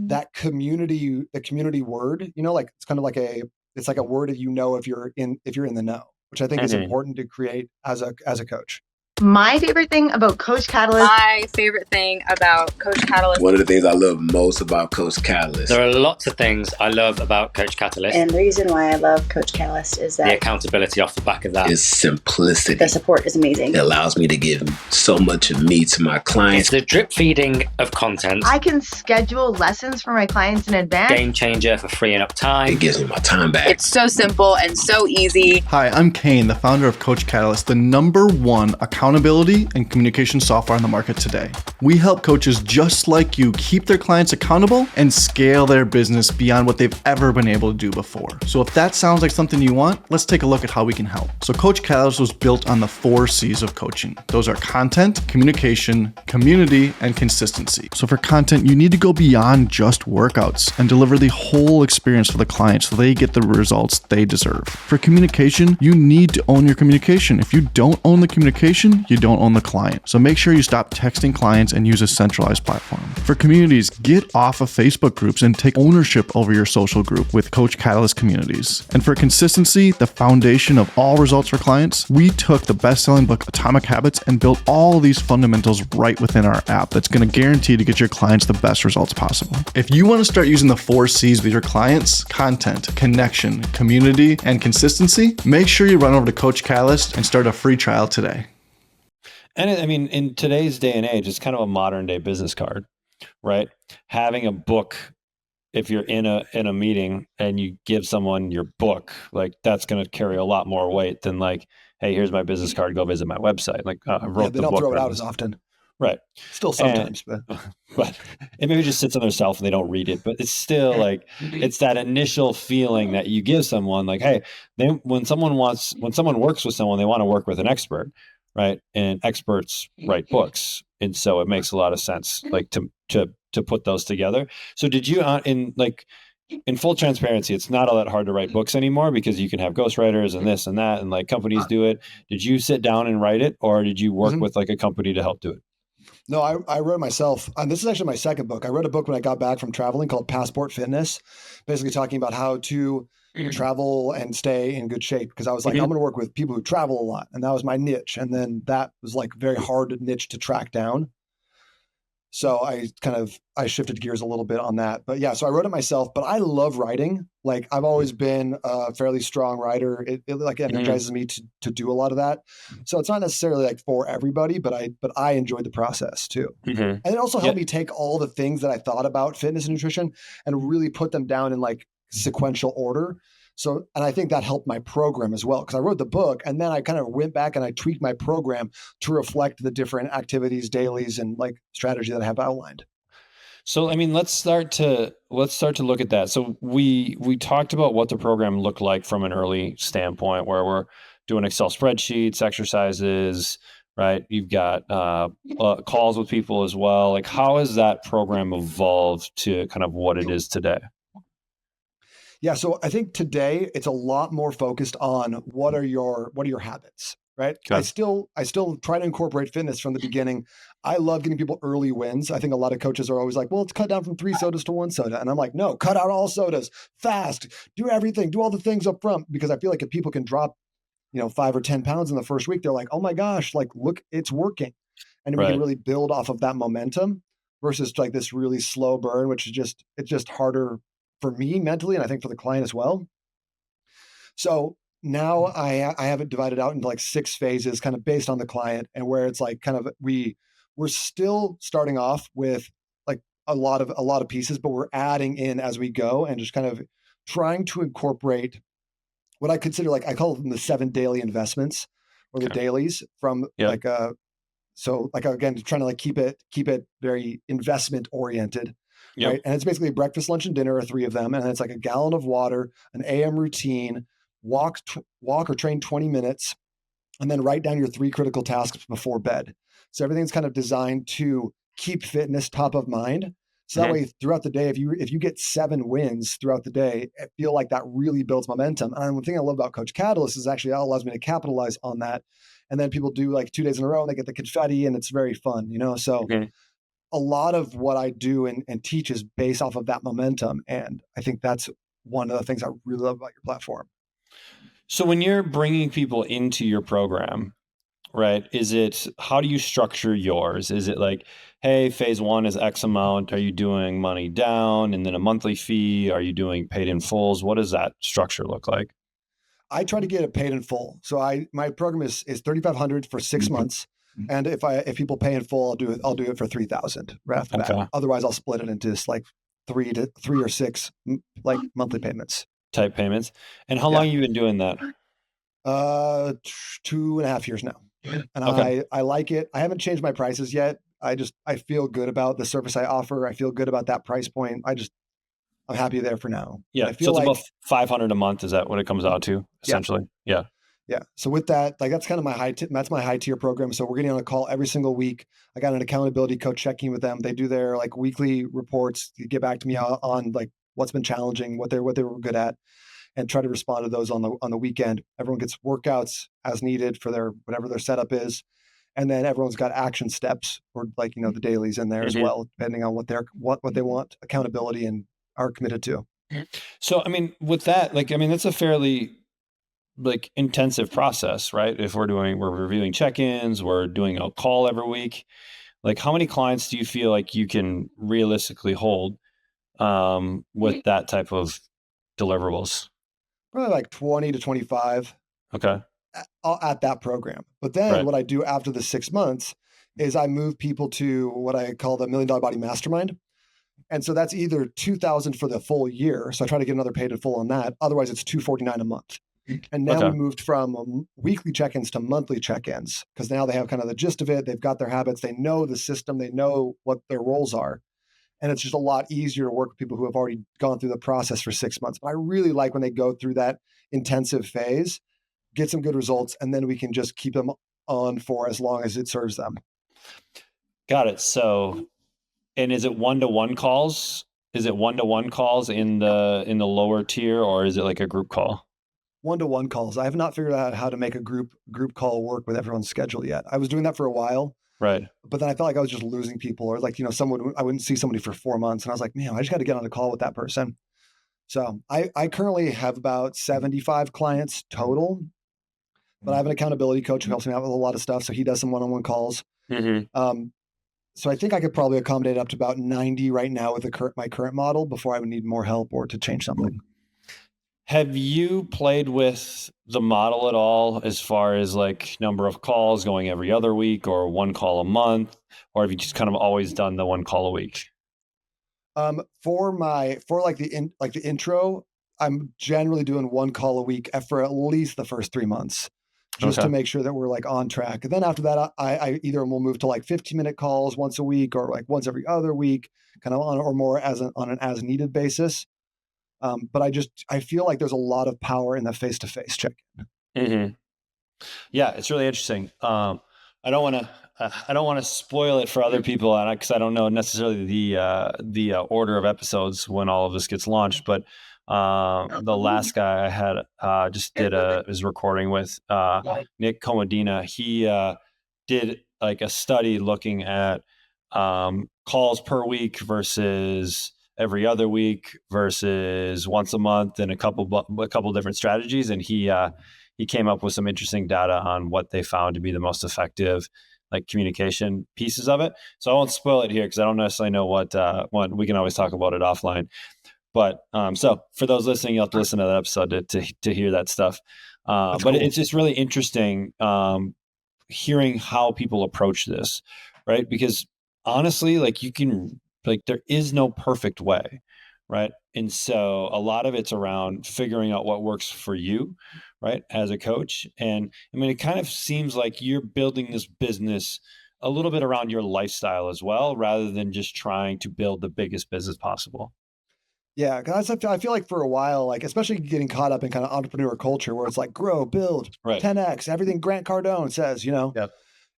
Speaker 1: that the community word, like it's kind of like it's like a word that if you're in the know, which I think is important to create as a coach.
Speaker 3: My favorite thing about Coach Catalyst.
Speaker 4: My favorite thing about Coach Catalyst.
Speaker 5: One of the things I love most about Coach Catalyst.
Speaker 6: There are lots of things I love about Coach Catalyst.
Speaker 7: And the reason why I love Coach Catalyst is that
Speaker 6: the accountability off the back of that
Speaker 5: is simplicity.
Speaker 7: The support is amazing.
Speaker 5: It allows me to give so much of me to my clients.
Speaker 6: It's the drip feeding of content.
Speaker 3: I can schedule lessons for my clients in advance.
Speaker 6: Game changer for freeing up time.
Speaker 5: It gives me my time back.
Speaker 4: It's so simple and so easy.
Speaker 8: Hi, I'm Kane, the founder of Coach Catalyst, the #1 accountability accountability and communication software on the market today. We help coaches just like you keep their clients accountable and scale their business beyond what they've ever been able to do before. So if that sounds like something you want, let's take a look at how we can help. So Coach Catalyst was built on the 4 C's of coaching. Those are content, communication, community, and consistency. So for content, you need to go beyond just workouts and deliver the whole experience for the client so they get the results they deserve. For communication, you need to own your communication. If you don't own the communication, you don't own the client. So make sure you stop texting clients and use a centralized platform. For communities, get off of Facebook groups and take ownership over your social group with Coach Catalyst communities. And for consistency, the foundation of all results for clients, we took the best-selling book Atomic Habits and built all these fundamentals right within our app that's going to guarantee to get your clients the best results possible. If you want to start using the 4 C's with your clients, content, connection, community, and consistency, make sure you run over to Coach Catalyst and start a free trial today.
Speaker 2: And I mean, in today's day and age, it's kind of a modern day business card, right? Having a book, if you're in a meeting and you give someone your book, like that's going to carry a lot more weight than like, hey, here's my business card, go visit my website. Like I wrote
Speaker 1: they
Speaker 2: the
Speaker 1: don't
Speaker 2: book.
Speaker 1: throw it out as often.
Speaker 2: Right.
Speaker 1: Still sometimes,
Speaker 2: but it maybe just sits on their shelf and they don't read it, but it's still like, it's that initial feeling that you give someone like, hey, when someone works with someone, they want to work with an expert, right? And experts write books. And so it makes a lot of sense, like to put those together. So did you, in full transparency, it's not all that hard to write books anymore because you can have ghostwriters and this and that, and like companies do it. Did you sit down and write it, or did you work with like a company to help do it?
Speaker 1: No, I wrote it myself. And this is actually my second book. I wrote a book when I got back from traveling called Passport Fitness, basically talking about how to travel and stay in good shape. Because I was like, I'm going to work with people who travel a lot. And that was my niche. And then that was like a very hard niche to track down. So I shifted gears a little bit on that. But yeah, so I wrote it myself, but I love writing. Like I've always been a fairly strong writer. It like energizes me to do a lot of that. So it's not necessarily like for everybody, but I enjoyed the process too. And it also helped me take all the things that I thought about fitness and nutrition and really put them down in like sequential order. So, and I think that helped my program as well, because I wrote the book and then I kind of went back and I tweaked my program to reflect the different activities, dailies, and like strategy that I have outlined.
Speaker 2: So, I mean, let's start to look at that. So we talked about what the program looked like from an early standpoint, where we're doing Excel spreadsheets, exercises, right? You've got calls with people as well. Like, how has that program evolved to kind of what it is today?
Speaker 1: Yeah, so I think today it's a lot more focused on what are your habits, right?
Speaker 2: Okay.
Speaker 1: I still try to incorporate fitness from the beginning. I love getting people early wins. I think a lot of coaches are always like, well, let's cut down from 3 sodas to 1 soda. And I'm like, no, cut out all sodas fast, do everything, do all the things up front. Because I feel like if people can drop, 5 or 10 pounds in the first week, they're like, oh my gosh, like, look, it's working. And we can really build off of that momentum versus like this really slow burn, which is it's just harder for me mentally, and I think for the client as well. So now I have it divided out into like 6 phases, kind of based on the client, and where it's like kind of we're still starting off with like a lot of pieces, but we're adding in as we go and just kind of trying to incorporate what I consider like I call them the 7 daily investments or the dailies from so like again trying to like keep it very investment oriented.
Speaker 2: Yep.
Speaker 1: Right. And it's basically breakfast, lunch, and dinner are 3 of them. And it's like a gallon of water, an AM routine, walk or train 20 minutes, and then write down your 3 critical tasks before bed. So everything's kind of designed to keep fitness top of mind. So that way throughout the day, if you get 7 wins throughout the day, I feel like that really builds momentum. And the thing I love about Coach Catalyst is actually that allows me to capitalize on that. And then people do like 2 days in a row and they get the confetti and it's very fun, So a lot of what I do and teach is based off of that momentum. And I think that's one of the things I really love about your platform.
Speaker 2: So when you're bringing people into your program, right, how do you structure yours? Is it like, hey, phase 1 is X amount. Are you doing money down and then a monthly fee? Are you doing paid in fulls? What does that structure look like?
Speaker 1: I try to get it paid in full. So my program is $3,500 for 6 months. And if people pay in full, I'll do it for 3,000 right off the bat. Otherwise, I'll split it into just like 3 or 6 like monthly payments.
Speaker 2: Type payments. And how long have you been doing that?
Speaker 1: 2.5 years now. and
Speaker 2: Okay.
Speaker 1: I like it. I haven't changed my prices yet. I feel good about the service I offer. I feel good about that price point. I'm happy there for now. But
Speaker 2: Yeah.
Speaker 1: I
Speaker 2: So
Speaker 1: feel
Speaker 2: it's
Speaker 1: like,
Speaker 2: about 500 a month. Is that what it comes out to
Speaker 1: yeah,
Speaker 2: essentially? Yeah.
Speaker 1: yeah. So with that, like that's kind of that's my high tier program. So we're getting on a call every single week. I got an accountability coach checking with them. They do their like weekly reports to get back to me on like what's been challenging, what they were good at, and try to respond to those on the weekend. Everyone gets workouts as needed for their whatever their setup is. And then everyone's got action steps or like, the dailies in there as
Speaker 2: Mhm.
Speaker 1: well, depending on what they want, accountability and are committed to.
Speaker 2: So, I mean, with that, like, I mean, that's a fairly like intensive process, right? If we're reviewing check-ins, we're doing a call every week. Like, how many clients do you feel like you can realistically hold with that type of deliverables?
Speaker 1: Probably like 20 to 25
Speaker 2: Okay.
Speaker 1: at that program. But then
Speaker 2: Right.
Speaker 1: what I do after the 6 months is I move people to what I call the $1 million Body Mastermind. And so that's either 2,000 for the full year. So I try to get another paid in full on that. Otherwise, it's 249 a month. And now we
Speaker 2: Okay.
Speaker 1: moved from weekly check-ins to monthly check-ins because now they have kind of the gist of it. They've got their habits. They know the system. They know what their roles are. And it's just a lot easier to work with people who have already gone through the process for 6 months. But I really like when they go through that intensive phase, get some good results, and then we can just keep them on for as long as it serves them.
Speaker 2: Got it. So, and is it one-to-one calls? Is it one-to-one calls in the lower tier, or is it like a group call?
Speaker 1: One-to-one calls. I have not figured out how to make a group call work with everyone's schedule yet. I was doing that for a while,
Speaker 2: Right.
Speaker 1: but then I felt like I was just losing people, or like someone I wouldn't see somebody for 4 months, and I was like, man, I just got to get on a call with that person. So I currently have about 75 clients total, but I have an accountability coach who helps me out with a lot of stuff. So he does some one-on-one calls.
Speaker 2: Mm-hmm.
Speaker 1: So I think I could probably accommodate up to about 90 right now with my current model before I would need more help or to change something.
Speaker 2: Have you played with the model at all as far as like number of calls going every other week or one call a month, or have you just kind of always done the one call a week?
Speaker 1: For like the intro, I'm generally doing one call a week for at least the first 3 months, just to
Speaker 2: Okay.
Speaker 1: make sure that we're like on track. And then after that, I either will move to like 15-minute calls once a week or like once every other week, kind of on or more on an as needed basis. But I feel like there's a lot of power in the face-to-face check.
Speaker 2: Mm-hmm. Yeah, it's really interesting. I don't want to. I don't want to spoil it for other people, because I don't know necessarily the order of episodes when all of this gets launched. But the last guy I had just did his recording with Nick Comodina. He did like a study looking at calls per week versus every other week versus once a month, and a couple different strategies, and he came up with some interesting data on what they found to be the most effective like communication pieces of it. So I won't spoil it here because I don't necessarily know what we can always talk about it offline. But so for those listening, you'll have to listen to that episode to hear that stuff.
Speaker 1: That's
Speaker 2: But
Speaker 1: cool.
Speaker 2: it's just really interesting hearing how people approach this, right? Because honestly, like there is no perfect way, right? And so a lot of it's around figuring out what works for you, right, as a coach. And I mean, it kind of seems like you're building this business a little bit around your lifestyle as well, rather than just trying to build the biggest business possible.
Speaker 1: Yeah, because I feel like for a while, like especially getting caught up in kind of entrepreneur culture where it's like grow, build,
Speaker 2: Right.
Speaker 1: 10x, everything Grant Cardone says,
Speaker 2: Yep.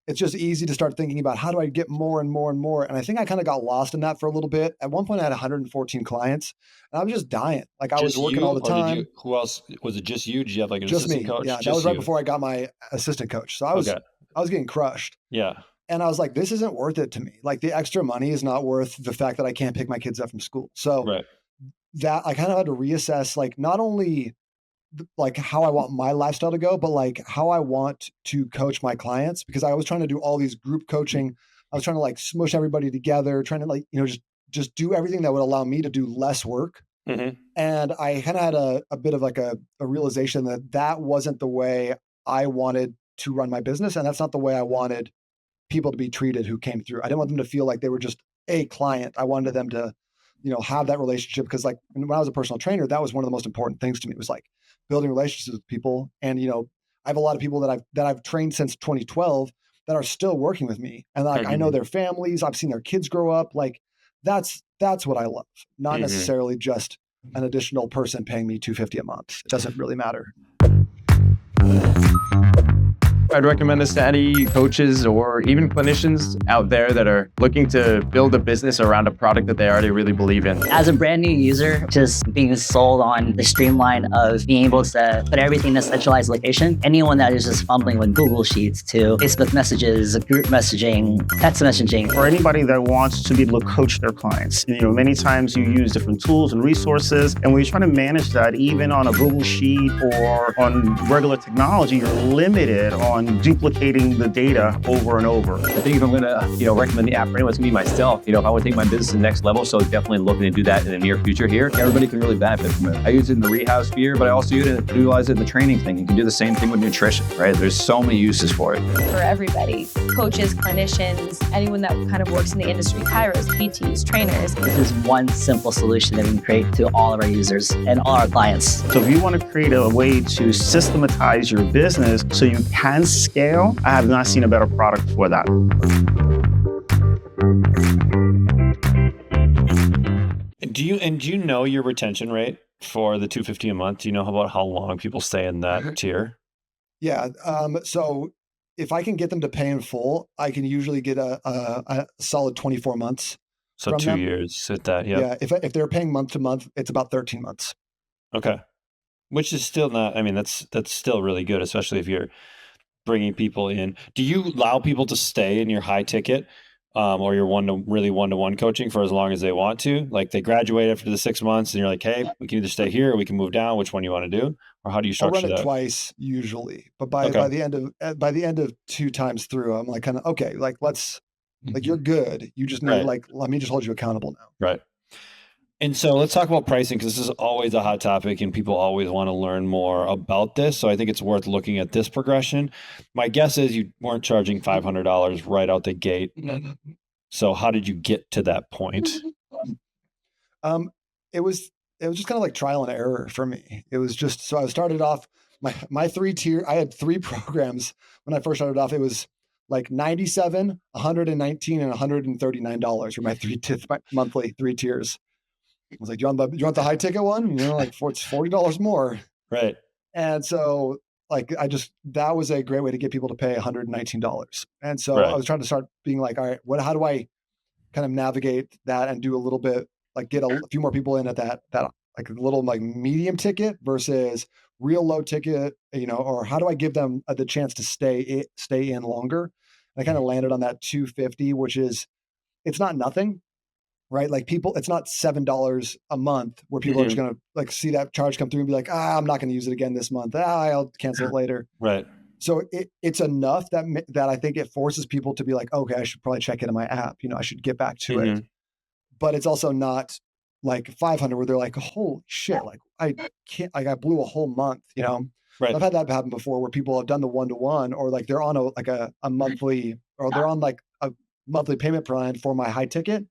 Speaker 1: it's just easy to start thinking about how do I get more and more and more. And I think I kind of got lost in that for a little bit. At one point, I had 114 clients and I was just dying. Like I was
Speaker 2: Just
Speaker 1: working all
Speaker 2: you,
Speaker 1: the
Speaker 2: or
Speaker 1: time.
Speaker 2: who else was it? Just you? Did you have like an
Speaker 1: Just
Speaker 2: assistant
Speaker 1: me.
Speaker 2: coach?
Speaker 1: Yeah, that was
Speaker 2: Just
Speaker 1: right
Speaker 2: you.
Speaker 1: before I got my assistant coach. So
Speaker 2: Okay.
Speaker 1: I was getting crushed.
Speaker 2: Yeah.
Speaker 1: And I was like, this isn't worth it to me. Like the extra money is not worth the fact that I can't pick my kids up from school. So
Speaker 2: Right.
Speaker 1: that I kind of had to reassess, like not only like how I want my lifestyle to go, but like how I want to coach my clients because I was trying to do all these group coaching. I was trying to like smush everybody together, trying to like, just do everything that would allow me to do less work.
Speaker 2: Mm-hmm.
Speaker 1: And I kind of had a bit of like a realization that wasn't the way I wanted to run my business. And that's not the way I wanted people to be treated who came through. I didn't want them to feel like they were just a client. I wanted them to, have that relationship because like when I was a personal trainer, that was one of the most important things to me was like building relationships with people. And, I have a lot of people that I've trained since 2012 that are still working with me. And like, I know their families, I've seen their kids grow up. Like that's what I love. Not necessarily just an additional person paying me $250 a month. It doesn't really matter.
Speaker 2: I'd recommend this to any coaches or even clinicians out there that are looking to build a business around a product that they already really believe in.
Speaker 9: As a brand new user, just being sold on the streamline of being able to put everything in a centralized location, anyone that is just fumbling with Google Sheets to Facebook messages, group messaging, text messaging.
Speaker 10: For anybody that wants to be able to coach their clients, many times you use different tools and resources, and when you're trying to manage that, even on a Google Sheet or on regular technology, you're limited on duplicating the data over and over.
Speaker 2: I think if I'm going to, recommend the app for anyone, it's going to be myself. If I want to take my business to the next level, so definitely looking to do that in the near future here. Everybody can really benefit from it. I use it in the rehab sphere, but I also utilize it in the training thing. You can do the same thing with nutrition, right? There's so many uses for it.
Speaker 4: For everybody, coaches, clinicians, anyone that kind of works in the industry, chiros, PTs, trainers.
Speaker 9: This is one simple solution that we can create to all of our users and all our clients.
Speaker 10: So if you want to create a way to systematize your business so you can scale, I have not seen a better product for that.
Speaker 2: Do you know your retention rate for the $250 a month? Do you know about how long people stay in that tier?
Speaker 1: Yeah. So if I can get them to pay in full, I can usually get a solid 24 months.
Speaker 2: So
Speaker 1: from
Speaker 2: 2
Speaker 1: them.
Speaker 2: years at that. Yeah.
Speaker 1: Yeah. If they're paying month to month, it's about 13 months.
Speaker 2: Okay. Which is still not, that's still really good, especially if you're bringing people in. Do you allow people to stay in your high ticket or your one-to-one coaching for as long as they want to? Like they graduate after the 6 months and you're like, hey, we can either stay here or we can move down. Which one you want to do? Or how do you structure
Speaker 1: I'll run it
Speaker 2: that?
Speaker 1: twice usually, but by the end of 2 times through, I'm like kind of, okay, like you're good. You just need let me just hold you accountable now.
Speaker 2: Right. And so let's talk about pricing, because this is always a hot topic and people always want to learn more about this. So I think it's worth looking at this progression. My guess is you weren't charging $500 right out the gate. So how did you get to that point?
Speaker 1: It was just kind of like trial and error for me. It was just, so I started off my 3-tier. I had 3 programs when I first started off. It was like $97, $119, and $139 were my my monthly 3 tiers. I was like, you want the high ticket one? It's $40 more.
Speaker 2: Right.
Speaker 1: And so that was a great way to get people to pay $119. And so I was trying to start being like, all right, how do I kind of navigate that and do a little bit, like get a few more people in at that like a little like medium ticket versus real low ticket, or how do I give them the chance to stay in longer? And I kind of landed on that $250, which is, it's not nothing. Right? Like it's not $7 a month where people are just going to like see that charge come through and be like, I'm not going to use it again this month. I'll cancel it later.
Speaker 2: Right.
Speaker 1: So it's enough that I think it forces people to be like, okay, I should probably check it in my app. I should get back to it. But it's also not like 500 where they're like, holy shit, like I can't, like I blew a whole month, Right. I've had that happen before where people have done the one-to-one, or like they're on a monthly, or they're on like a monthly payment plan for my high ticket.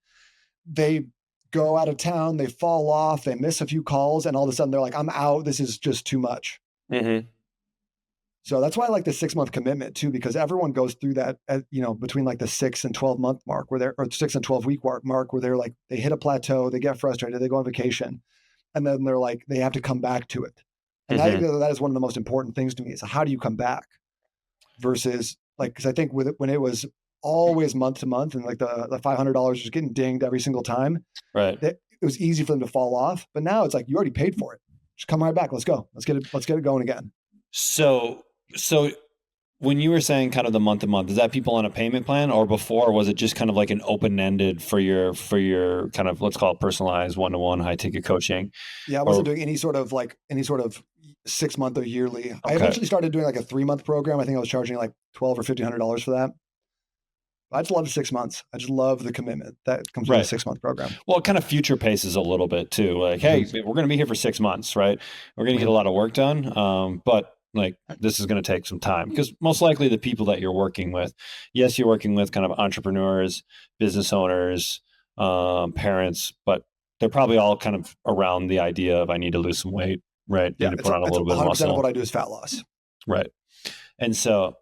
Speaker 1: They go out of town, they fall off, they miss a few calls, and all of a sudden they're like, I'm out. This is just too much. So that's why I like the 6-month commitment too, because everyone goes through that, between like the 6 and 12 month mark or 6 and 12 week mark where they're like, they hit a plateau, they get frustrated, they go on vacation, and then they're like, they have to come back to it. And I think that is one of the most important things to me, is how do you come back versus like, cause I think when it was always month to month and like the $500 was getting dinged every single time,
Speaker 2: right?
Speaker 1: It was easy for them to fall off. But now it's like, you already paid for it. Just come right back. Let's go. Let's get it going again.
Speaker 2: So when you were saying kind of the month to month, is that people on a payment plan, or before was it just kind of like an open-ended for your kind of, let's call it personalized one-to-one high ticket coaching?
Speaker 1: Yeah. I wasn't doing any sort of 6-month or yearly. Okay. I eventually started doing like a 3-month program. I think I was charging like $1,200 or $1,500 for that. I just love 6 months. I just love the commitment that comes with a 6-month program.
Speaker 2: Well, it kind of future paces a little bit too. Like, hey, we're going to be here for 6 months, right? We're going to get a lot of work done. But like, this is going to take some time, because most likely the people that you're working with, yes, you're working with kind of entrepreneurs, business owners, parents, but they're probably all kind of around the idea of, I need to lose some weight, right?
Speaker 1: Yeah,
Speaker 2: need to put on a little bit of
Speaker 1: 100%
Speaker 2: muscle.
Speaker 1: of what I do is fat loss.
Speaker 2: Right. And so,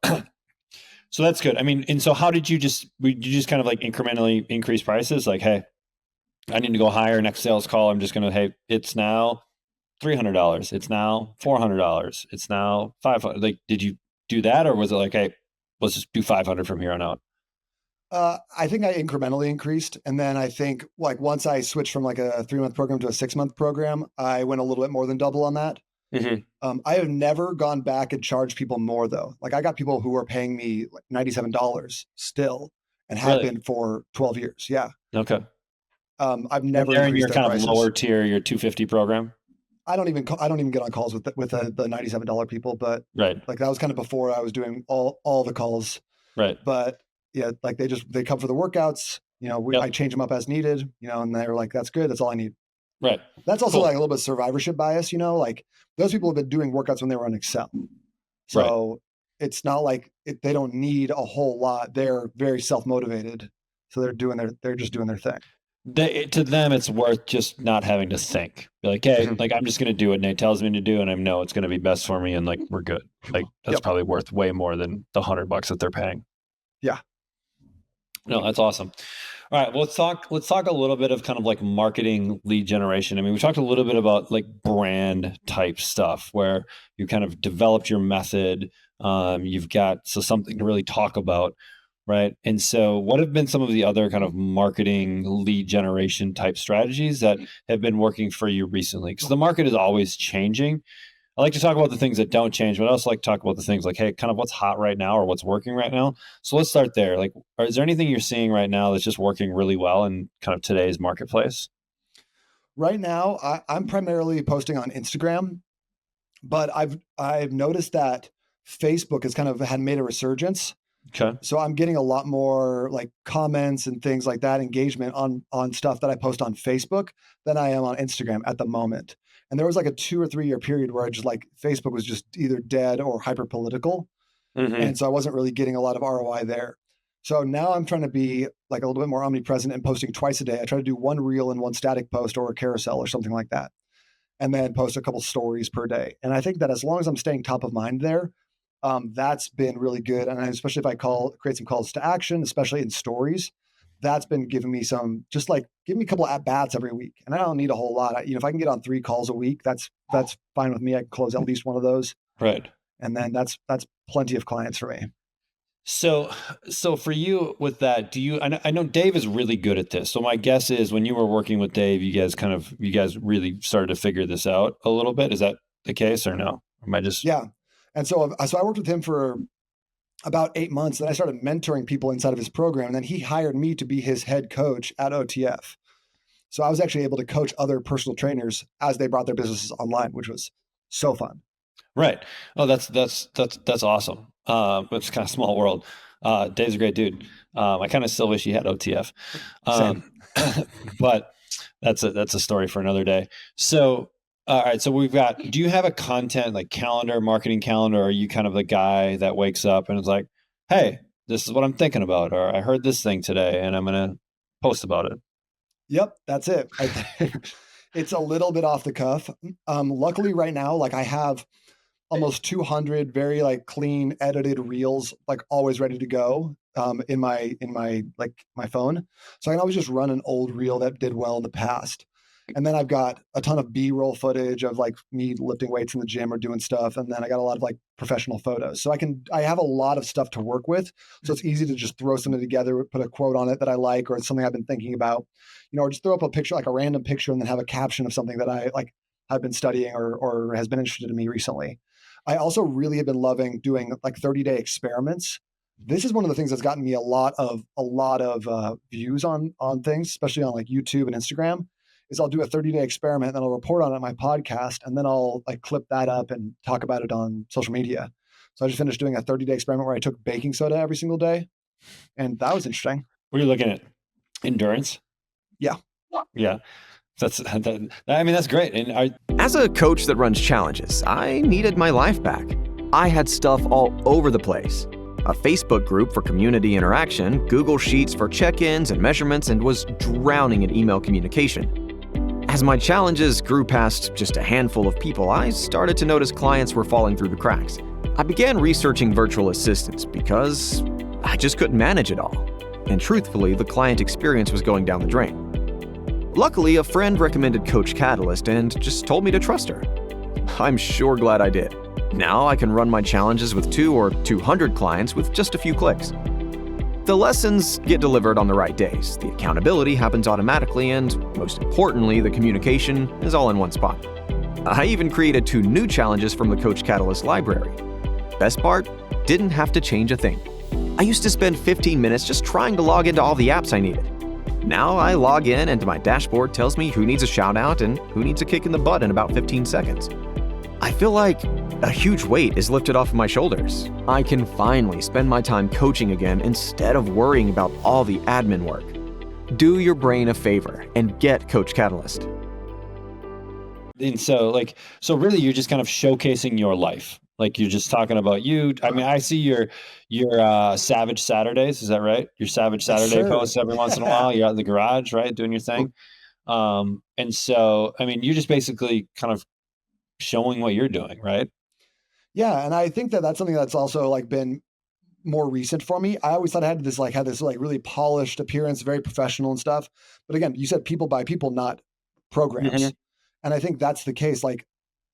Speaker 2: so that's good. I mean, and so how did you just kind of like incrementally increase prices? Like, hey, I need to go higher next sales call. I'm just going to, hey, it's now $300. It's now $400. It's now $500. Like, did you do that? Or was it like, hey, let's just do 500 from here on out?
Speaker 1: I think I incrementally increased. And then I think like once I switched from like a 3-month program to a 6-month program, I went a little bit more than double on that. I have never gone back and charged people more though. Like I got people who are paying me like $97 still and have been for 12 years. Yeah.
Speaker 2: Okay.
Speaker 1: I've never
Speaker 2: in
Speaker 1: increased
Speaker 2: your
Speaker 1: their
Speaker 2: kind
Speaker 1: prices.
Speaker 2: of lower tier, your 250 program.
Speaker 1: I don't even get on calls with the $97 people, but like that was kind of before I was doing all the calls.
Speaker 2: Right.
Speaker 1: But yeah, like they come for the workouts, you know, I change them up as needed, you know, and they're like, that's good. That's all I need.
Speaker 2: Right.
Speaker 1: That's also like a little bit of survivorship bias, you know, like those people have been doing workouts when they were on Excel. So it's not like they don't need a whole lot. They're very self-motivated. So they're just doing their thing.
Speaker 2: To them, it's worth just not having to think. Be like, hey, like I'm just going to do what Nate tells me to do, and I know it's going to be best for me, and like we're good. Like that's probably worth way more than the $100 that they're paying.
Speaker 1: Yeah.
Speaker 2: No, that's awesome. All right, well, let's talk a little bit of kind of like marketing lead generation. I mean, we talked a little bit about like brand type stuff where you kind of developed your method. You've got something to really talk about. Right. And so what have been some of the other kind of marketing lead generation type strategies that have been working for you recently? Because the market is always changing. I like to talk about the things that don't change, but I also like to talk about the things like, hey, kind of what's hot right now or what's working right now. So let's start there. Like, is there anything you're seeing right now that's just working really well in kind of today's marketplace?
Speaker 1: Right now, I'm primarily posting on Instagram, but I've noticed that Facebook has kind of made a resurgence.
Speaker 2: Okay.
Speaker 1: So I'm getting a lot more like comments and things like that, engagement on stuff that I post on Facebook than I am on Instagram at the moment. And there was like a 2 or 3 year period where I just like Facebook was just either dead or hyper political. And so I wasn't really getting a lot of ROI there. So now I'm trying to be like a little bit more omnipresent and posting twice a day. I try to do one reel and one static post or a carousel or something like that. And then post a couple stories per day. And I think that as long as I'm staying top of mind there, that's been really good. And especially if I create some calls to action, especially in stories, that's been giving me give me a couple at bats every week. And I don't need a whole lot. If I can get on 3 calls a week, that's fine with me. I can close at least one of those.
Speaker 2: Right.
Speaker 1: And then that's plenty of clients for me.
Speaker 2: So for you with that, I know Dave is really good at this. So my guess is when you were working with Dave, you guys really started to figure this out a little bit. Is that the case or no? Or am I just...
Speaker 1: Yeah. And so I worked with him for about 8 months, and I started mentoring people inside of his program. And then he hired me to be his head coach at OTF. So I was actually able to coach other personal trainers as they brought their businesses online, which was so fun.
Speaker 2: Right. Oh, that's awesome. It's kind of small world. Dave's a great dude. I kind of still wish he had OTF. But that's a story for another day. So, all right. So do you have a content like marketing calendar? Or are you kind of the guy that wakes up and is like, hey, this is what I'm thinking about, or I heard this thing today and I'm going to post about it?
Speaker 1: Yep. That's it. It's a little bit off the cuff. Luckily right now, like I have almost 200 very like clean edited reels, like always ready to go in my phone. So I can always just run an old reel that did well in the past. And then I've got a ton of B-roll footage of like me lifting weights in the gym or doing stuff. And then I got a lot of like professional photos. So I have a lot of stuff to work with. So it's easy to just throw something together, put a quote on it that I like, or it's something I've been thinking about, or just throw up a picture, like a random picture, and then have a caption of something that I've been studying or has been interested in me recently. I also really have been loving doing like 30-day experiments. This is one of the things that's gotten me a lot of views on things, especially on like YouTube and Instagram. Is I'll do a 30-day experiment and then I'll report on it on my podcast, and then I'll like clip that up and talk about it on social media. So I just finished doing a 30-day experiment where I took baking soda every single day, and that was interesting.
Speaker 2: Were you looking at endurance?
Speaker 1: Yeah.
Speaker 2: Yeah. That's great. And
Speaker 11: as a coach that runs challenges, I needed my life back. I had stuff all over the place. A Facebook group for community interaction, Google Sheets for check-ins and measurements, and was drowning in email communication. As my challenges grew past just a handful of people, I started to notice clients were falling through the cracks. I began researching virtual assistants because I just couldn't manage it all. And truthfully, the client experience was going down the drain. Luckily, a friend recommended Coach Catalyst and just told me to trust her. I'm sure glad I did. Now I can run my challenges with 2 or 200 clients with just a few clicks. The lessons get delivered on the right days, the accountability happens automatically, and most importantly, the communication is all in one spot. I even created 2 new challenges from the Coach Catalyst library. Best part, didn't have to change a thing. I used to spend 15 minutes just trying to log into all the apps I needed. Now I log in and my dashboard tells me who needs a shout out and who needs a kick in the butt in about 15 seconds. I feel like a huge weight is lifted off of my shoulders. I can finally spend my time coaching again instead of worrying about all the admin work. Do your brain a favor and get Coach Catalyst.
Speaker 2: And so really you're just kind of showcasing your life. Like you're just talking about you. I mean, I see your Savage Saturdays. Is that right? Your Savage Saturday posts every once in a while. You're out in the garage, right? Doing your thing. And so, I mean, you're just basically kind of showing what you're doing, right?
Speaker 1: Yeah. And I think that that's something that's also like been more recent for me. I always thought I had this really polished appearance, very professional and stuff. But again, you said people by people, not programs.
Speaker 2: Mhm.
Speaker 1: And I think that's the case. Like,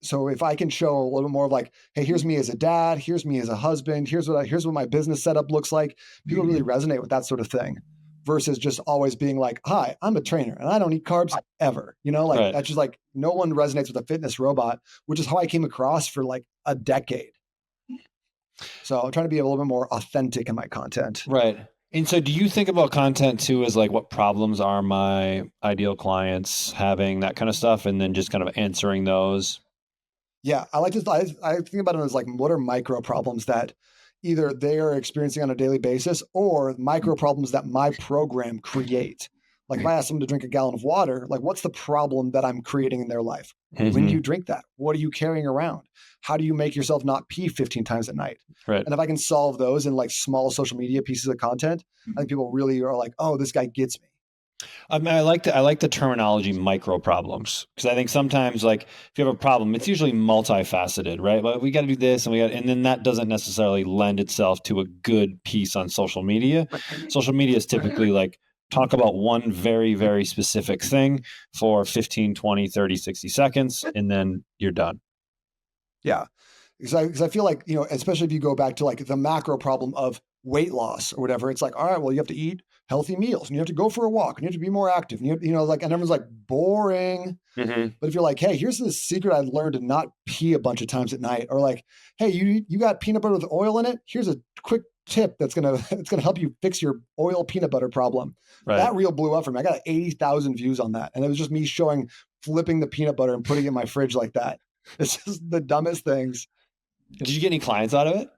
Speaker 1: so if I can show a little bit more of like, hey, here's me as a dad, here's me as a husband, here's what my business setup looks like. People really resonate with that sort of thing versus just always being like, hi, I'm a trainer and I don't eat carbs ever.
Speaker 2: Right.
Speaker 1: That's just like, no one resonates with a fitness robot, which is how I came across for like a decade. So I'm trying to be a little bit more authentic in my content.
Speaker 2: Right. And so do you think about content too as like what problems are my ideal clients having, that kind of stuff, and then just kind of answering those?
Speaker 1: Yeah, I think about it as like, what are micro problems that either they are experiencing on a daily basis or micro problems that my program create. Like if I ask them to drink a gallon of water, like what's the problem that I'm creating in their life? When do you drink that? What are you carrying around? How do you make yourself not pee 15 times at night?
Speaker 2: Right.
Speaker 1: And if I can solve those in like small social media pieces of content, I think people really are like, oh, this guy gets me.
Speaker 2: I mean, I like the terminology micro problems, because I think sometimes like if you have a problem, it's usually multifaceted, right? But we got to do this and then that doesn't necessarily lend itself to a good piece on social media. Social media is typically like talk about one very, very specific thing for 15, 20, 30, 60 seconds, and then you're done.
Speaker 1: Yeah. Because I feel like, especially if you go back to like the macro problem of weight loss or whatever, it's like, all right, well, you have to eat healthy meals and you have to go for a walk and you have to be more active. And and everyone's like, boring.
Speaker 2: Mm-hmm.
Speaker 1: But if you're like, hey, here's the secret I learned to not pee a bunch of times at night, or like, hey, you got peanut butter with oil in it. Here's a quick tip it's gonna help you fix your oil peanut butter problem.
Speaker 2: Right.
Speaker 1: That reel blew up for me. I got 80,000 views on that, and it was just me flipping the peanut butter and putting it in my fridge like that. It's just the dumbest things.
Speaker 2: Did you get any clients out of it?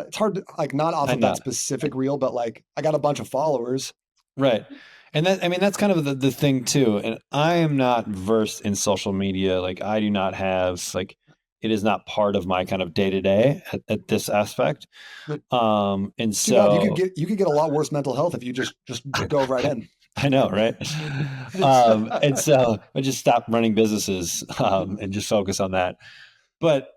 Speaker 1: It's hard to like not off of that specific reel, but like I got a bunch of followers.
Speaker 2: Right. And that's kind of the thing too. And I am not versed in social media. Like I do not have it is not part of my kind of day to day at this aspect. And so
Speaker 1: you could get a lot worse mental health if you just go right in.
Speaker 2: I know, right? And so I just stopped running businesses and just focus on that. But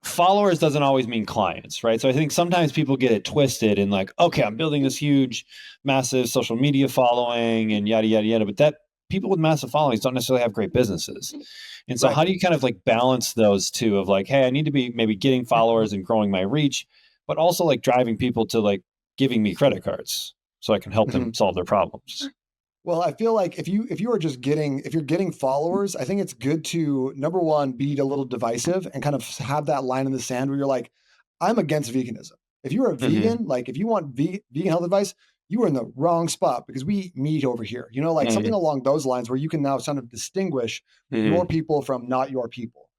Speaker 2: followers doesn't always mean clients, right? So I think sometimes people get it twisted and like, okay, I'm building this huge, massive social media following and yada, yada, yada. But that people with massive followings don't necessarily have great businesses. And so how do you kind of like balance those two of like, hey, I need to be maybe getting followers and growing my reach, but also like driving people to like giving me credit cards so I can help them solve their problems.
Speaker 1: Well, I feel like if you're getting followers, I think it's good to, number one, be a little divisive and kind of have that line in the sand where you're like, I'm against veganism. If you're a vegan, like if you want vegan health advice, you are in the wrong spot because we eat meat over here, something along those lines where you can now kind of distinguish your people from not your people.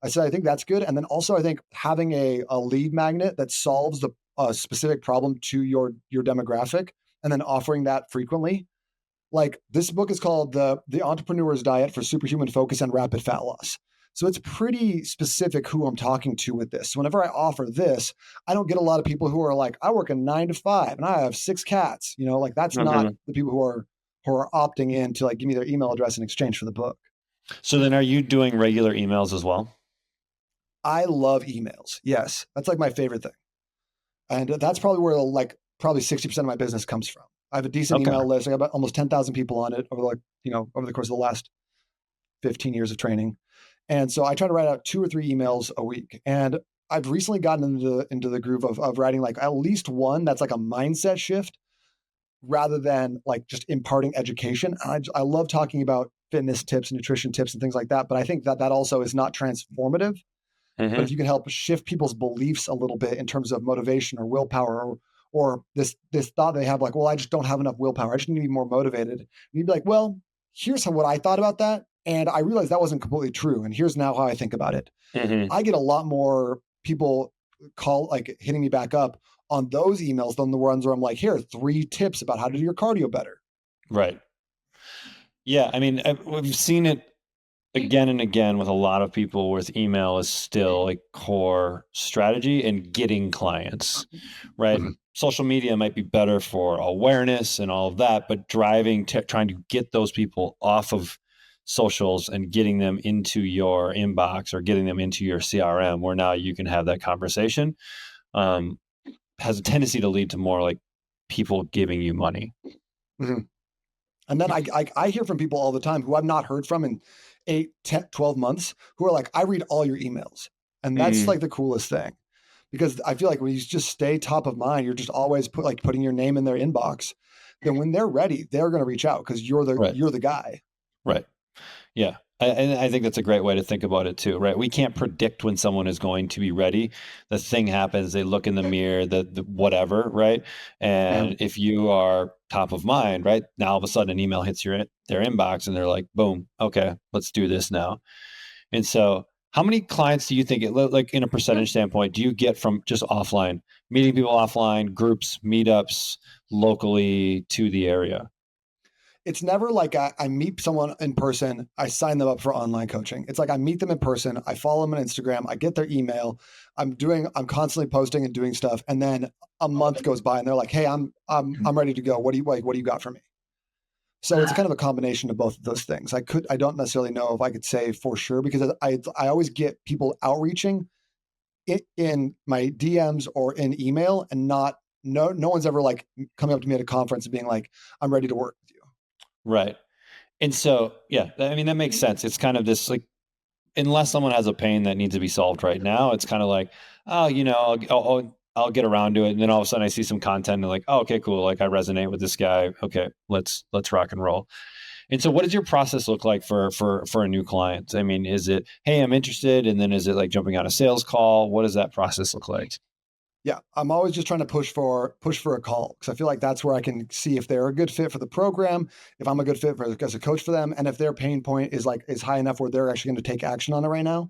Speaker 1: I think that's good. And then also I think having a lead magnet that solves a specific problem to your demographic and then offering that frequently. Like this book is called The Entrepreneur's Diet for Superhuman Focus and Rapid Fat Loss. So it's pretty specific who I'm talking to with this. So whenever I offer this, I don't get a lot of people who are like, I work a 9 to 5 and I have 6 cats. That's not the people who are opting in to like give me their email address in exchange for the book.
Speaker 2: So then are you doing regular emails as well?
Speaker 1: I love emails. Yes, that's like my favorite thing. And that's probably where like probably 60% of my business comes from. I have a decent
Speaker 2: Okay.
Speaker 1: email list. I got about almost 10,000 people on it over over the course of the last 15 years of training. And so I try to write out 2 or 3 emails a week. And I've recently gotten into the groove of writing like at least one that's like a mindset shift rather than like just imparting education. I love talking about fitness tips, nutrition tips, and things like that. But I think that also is not transformative. But if you can help shift people's beliefs a little bit in terms of motivation or willpower or this thought they have like, well, I just don't have enough willpower. I just need to be more motivated. And you'd be like, well, here's what I thought about that. And I realized that wasn't completely true. And here's now how I think about it. I get a lot more people hitting me back up on those emails than the ones where I'm like, here are 3 tips about how to do your cardio better.
Speaker 2: Right. Yeah. I mean, we've seen it again and again with a lot of people with email is still a core strategy in getting clients, right? Social media might be better for awareness and all of that, but trying to get those people off of socials and getting them into your inbox or getting them into your CRM where now you can have that conversation has a tendency to lead to more like people giving you money.
Speaker 1: And then I hear from people all the time who I've not heard from in 8, 10, 12 months who are like, I read all your emails. And that's like the coolest thing, because I feel like when you just stay top of mind, you're just always putting your name in their inbox. Then when they're ready, they're going to reach out because you're the guy.
Speaker 2: Right. Yeah. And I think that's a great way to think about it too, right? We can't predict when someone is going to be ready. The thing happens, they look in the mirror, the whatever, right? And if you are top of mind, right, now all of a sudden an email hits their inbox and they're like, boom, okay, let's do this now. And so how many clients do you think, like in a percentage standpoint, do you get from just offline, meeting people offline, groups, meetups, locally to the area?
Speaker 1: It's never like I meet someone in person, I sign them up for online coaching. It's like I meet them in person, I follow them on Instagram, I get their email, I'm constantly posting and doing stuff, and then a month goes by and they're like, "Hey, I'm ready to go. What do you got for me?" So it's kind of a combination of both of those things. I don't necessarily know if I could say for sure, because I always get people outreaching in my DMs or in email, and no one's ever like coming up to me at a conference and being like, "I'm ready to work with you."
Speaker 2: Right. And so, yeah, I mean, that makes sense. It's kind of this like, unless someone has a pain that needs to be solved right now, it's kind of like, oh, I'll get around to it. And then all of a sudden I see some content and like, oh, okay, cool. Like I resonate with this guy. Okay, let's rock and roll. And so what does your process look like for a new client? I mean, is it, hey, I'm interested? And then is it like jumping on a sales call? What does that process look like?
Speaker 1: Yeah, I'm always just trying to push for a call, because I feel like that's where I can see if they're a good fit for the program, if I'm a good fit as a coach for them, and if their pain point is high enough where they're actually going to take action on it right now.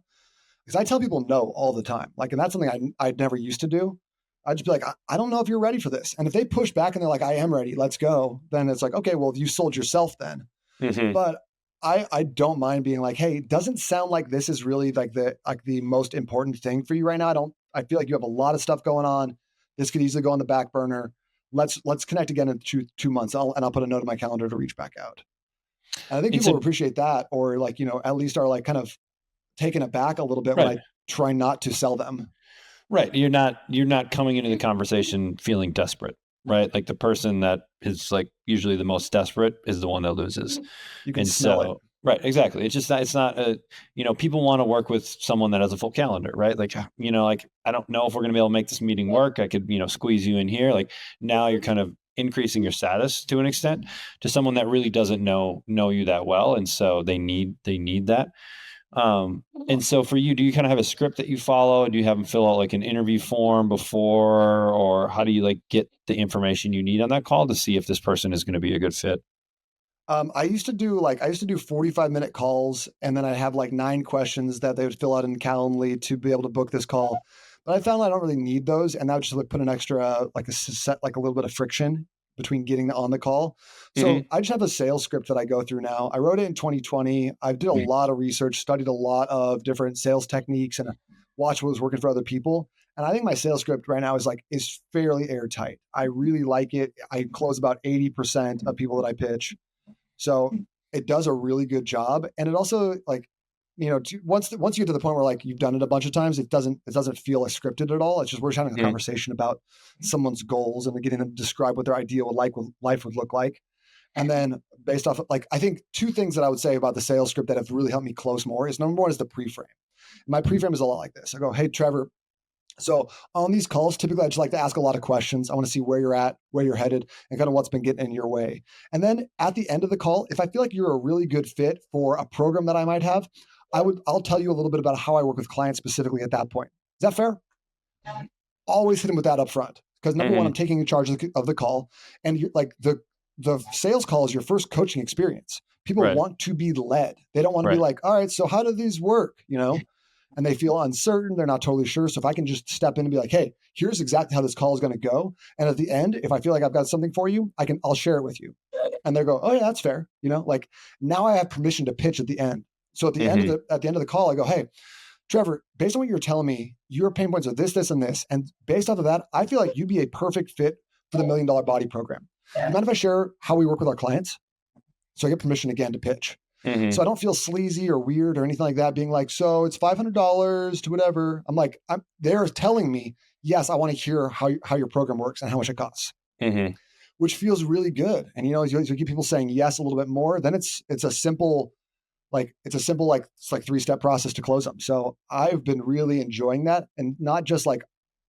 Speaker 1: Because I tell people no all the time, like, and that's something I never used to do. I'd just be like, I don't know if you're ready for this. And if they push back and they're like, I am ready, let's go, then it's like, okay, well, you sold yourself then. But I don't mind being like, hey, it doesn't sound like this is really like the most important thing for you right now. I feel like you have a lot of stuff going on. This could easily go on the back burner. Let's connect again in 2 months. I'll put a note in my calendar to reach back out. And I think people appreciate that, or like, at least are like kind of taken aback a little bit when I try not to sell them.
Speaker 2: Right. You're not coming into the conversation feeling desperate, right? Like the person that is like usually the most desperate is the one that loses.
Speaker 1: You can smell it.
Speaker 2: Right, exactly. It's not people want to work with someone that has a full calendar, right? Like, like I don't know if we're going to be able to make this meeting work. I could, squeeze you in here. Like now you're kind of increasing your status to an extent to someone that really doesn't know you that well. And so they need that. And so for you, do you kind of have a script that you follow? Do you have them fill out like an interview form before, or how do you like get the information you need on that call to see if this person is going to be a good fit?
Speaker 1: I used to do 45-minute calls, and then I have like 9 questions that they would fill out in Calendly to be able to book this call. But I found I don't really need those, and that would just like put an extra like a little bit of friction between getting on the call. So I just have a sales script that I go through now. I wrote it in 2020. I did a lot of research, studied a lot of different sales techniques, and watched what was working for other people. And I think my sales script right now is fairly airtight. I really like it. I close about 80% of people that I pitch. So it does a really good job. And it also once you get to the point where like you've done it a bunch of times, it doesn't feel like scripted at all. It's just we're just having a conversation about someone's goals and getting them to describe what their ideal life would look like. And then based off of, like, I think two things that I would say about the sales script that have really helped me close more is, number one is the pre-frame. My pre-frame is a lot like this. I go, hey, Trevor, so on these calls, typically I just like to ask a lot of questions. I want to see where you're at, where you're headed, and kind of what's been getting in your way. And then at the end of the call, if I feel like you're a really good fit for a program that I might have, I'll tell you a little bit about how I work with clients specifically at that point. Is that fair? Always hit them with that up front. Because number one, I'm taking charge of the call. And you're like the sales call is your first coaching experience. People want to be led. They don't want to be like, all right, so how do these work? And they feel uncertain. They're not totally sure. So if I can just step in and be like, hey, here's exactly how this call is going to go. And at the end, if I feel like I've got something for you, I'll share it with you. And they go, oh yeah, that's fair. Like now I have permission to pitch at the end. So at the end of the call, I go, hey, Trevor, based on what you're telling me, your pain points are this, this, and this. And based off of that, I feel like you'd be a perfect fit for the $1 Million Body Program. You mind if I share how we work with our clients? So I get permission again to pitch. So I don't feel sleazy or weird or anything like that, being like, so it's $500 to whatever. I'm like, they're telling me, yes, I want to hear how your program works and how much it costs, which feels really good. And, as you get people saying yes a little bit more, then it's a simple, it's a 3-step process to close them. So I've been really enjoying that, and not just like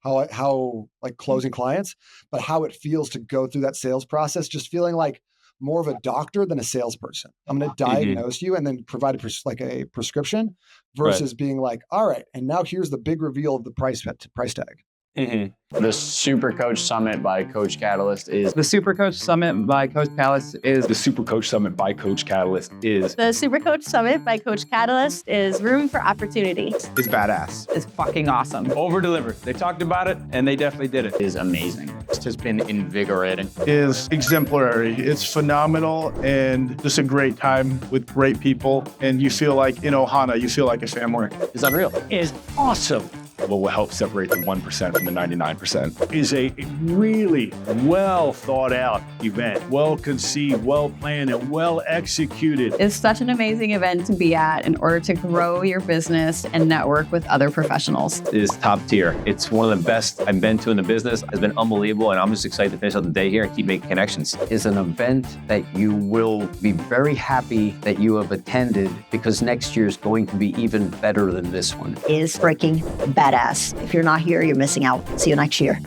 Speaker 1: how closing clients, but how it feels to go through that sales process, just feeling like more of a doctor than a salesperson. I'm going to diagnose you and then provide a prescription versus being like, all right, and now here's the big reveal of the price tag.
Speaker 12: The Super Coach Summit by Coach Catalyst is.
Speaker 13: The Super Coach Summit by Coach Catalyst is.
Speaker 14: The Super Coach Summit by Coach Catalyst is.
Speaker 4: The Super Coach Summit by Coach Catalyst is room for opportunity.
Speaker 14: It's badass.
Speaker 13: It's fucking awesome.
Speaker 2: Over-delivered. They talked about it and they definitely did it.
Speaker 12: Is amazing. It's just been invigorating.
Speaker 15: Is exemplary. It's phenomenal and just a great time with great people. And you feel like in Ohana, you feel like a family.
Speaker 12: It's unreal.
Speaker 14: Is awesome. What will help separate the 1% from the 99%.
Speaker 16: Is a really well thought out event, well conceived, well planned, and well executed.
Speaker 17: It's such an amazing event to be at in order to grow your business and network with other professionals.
Speaker 2: It is top tier. It's one of the best I've been to in the business. It's been unbelievable, and I'm just excited to finish out the day here and keep making connections.
Speaker 18: It's an event that you will be very happy that you have attended, because next year is going to be even better than this one.
Speaker 19: Is freaking badass. If you're not here, you're missing out. See you next year.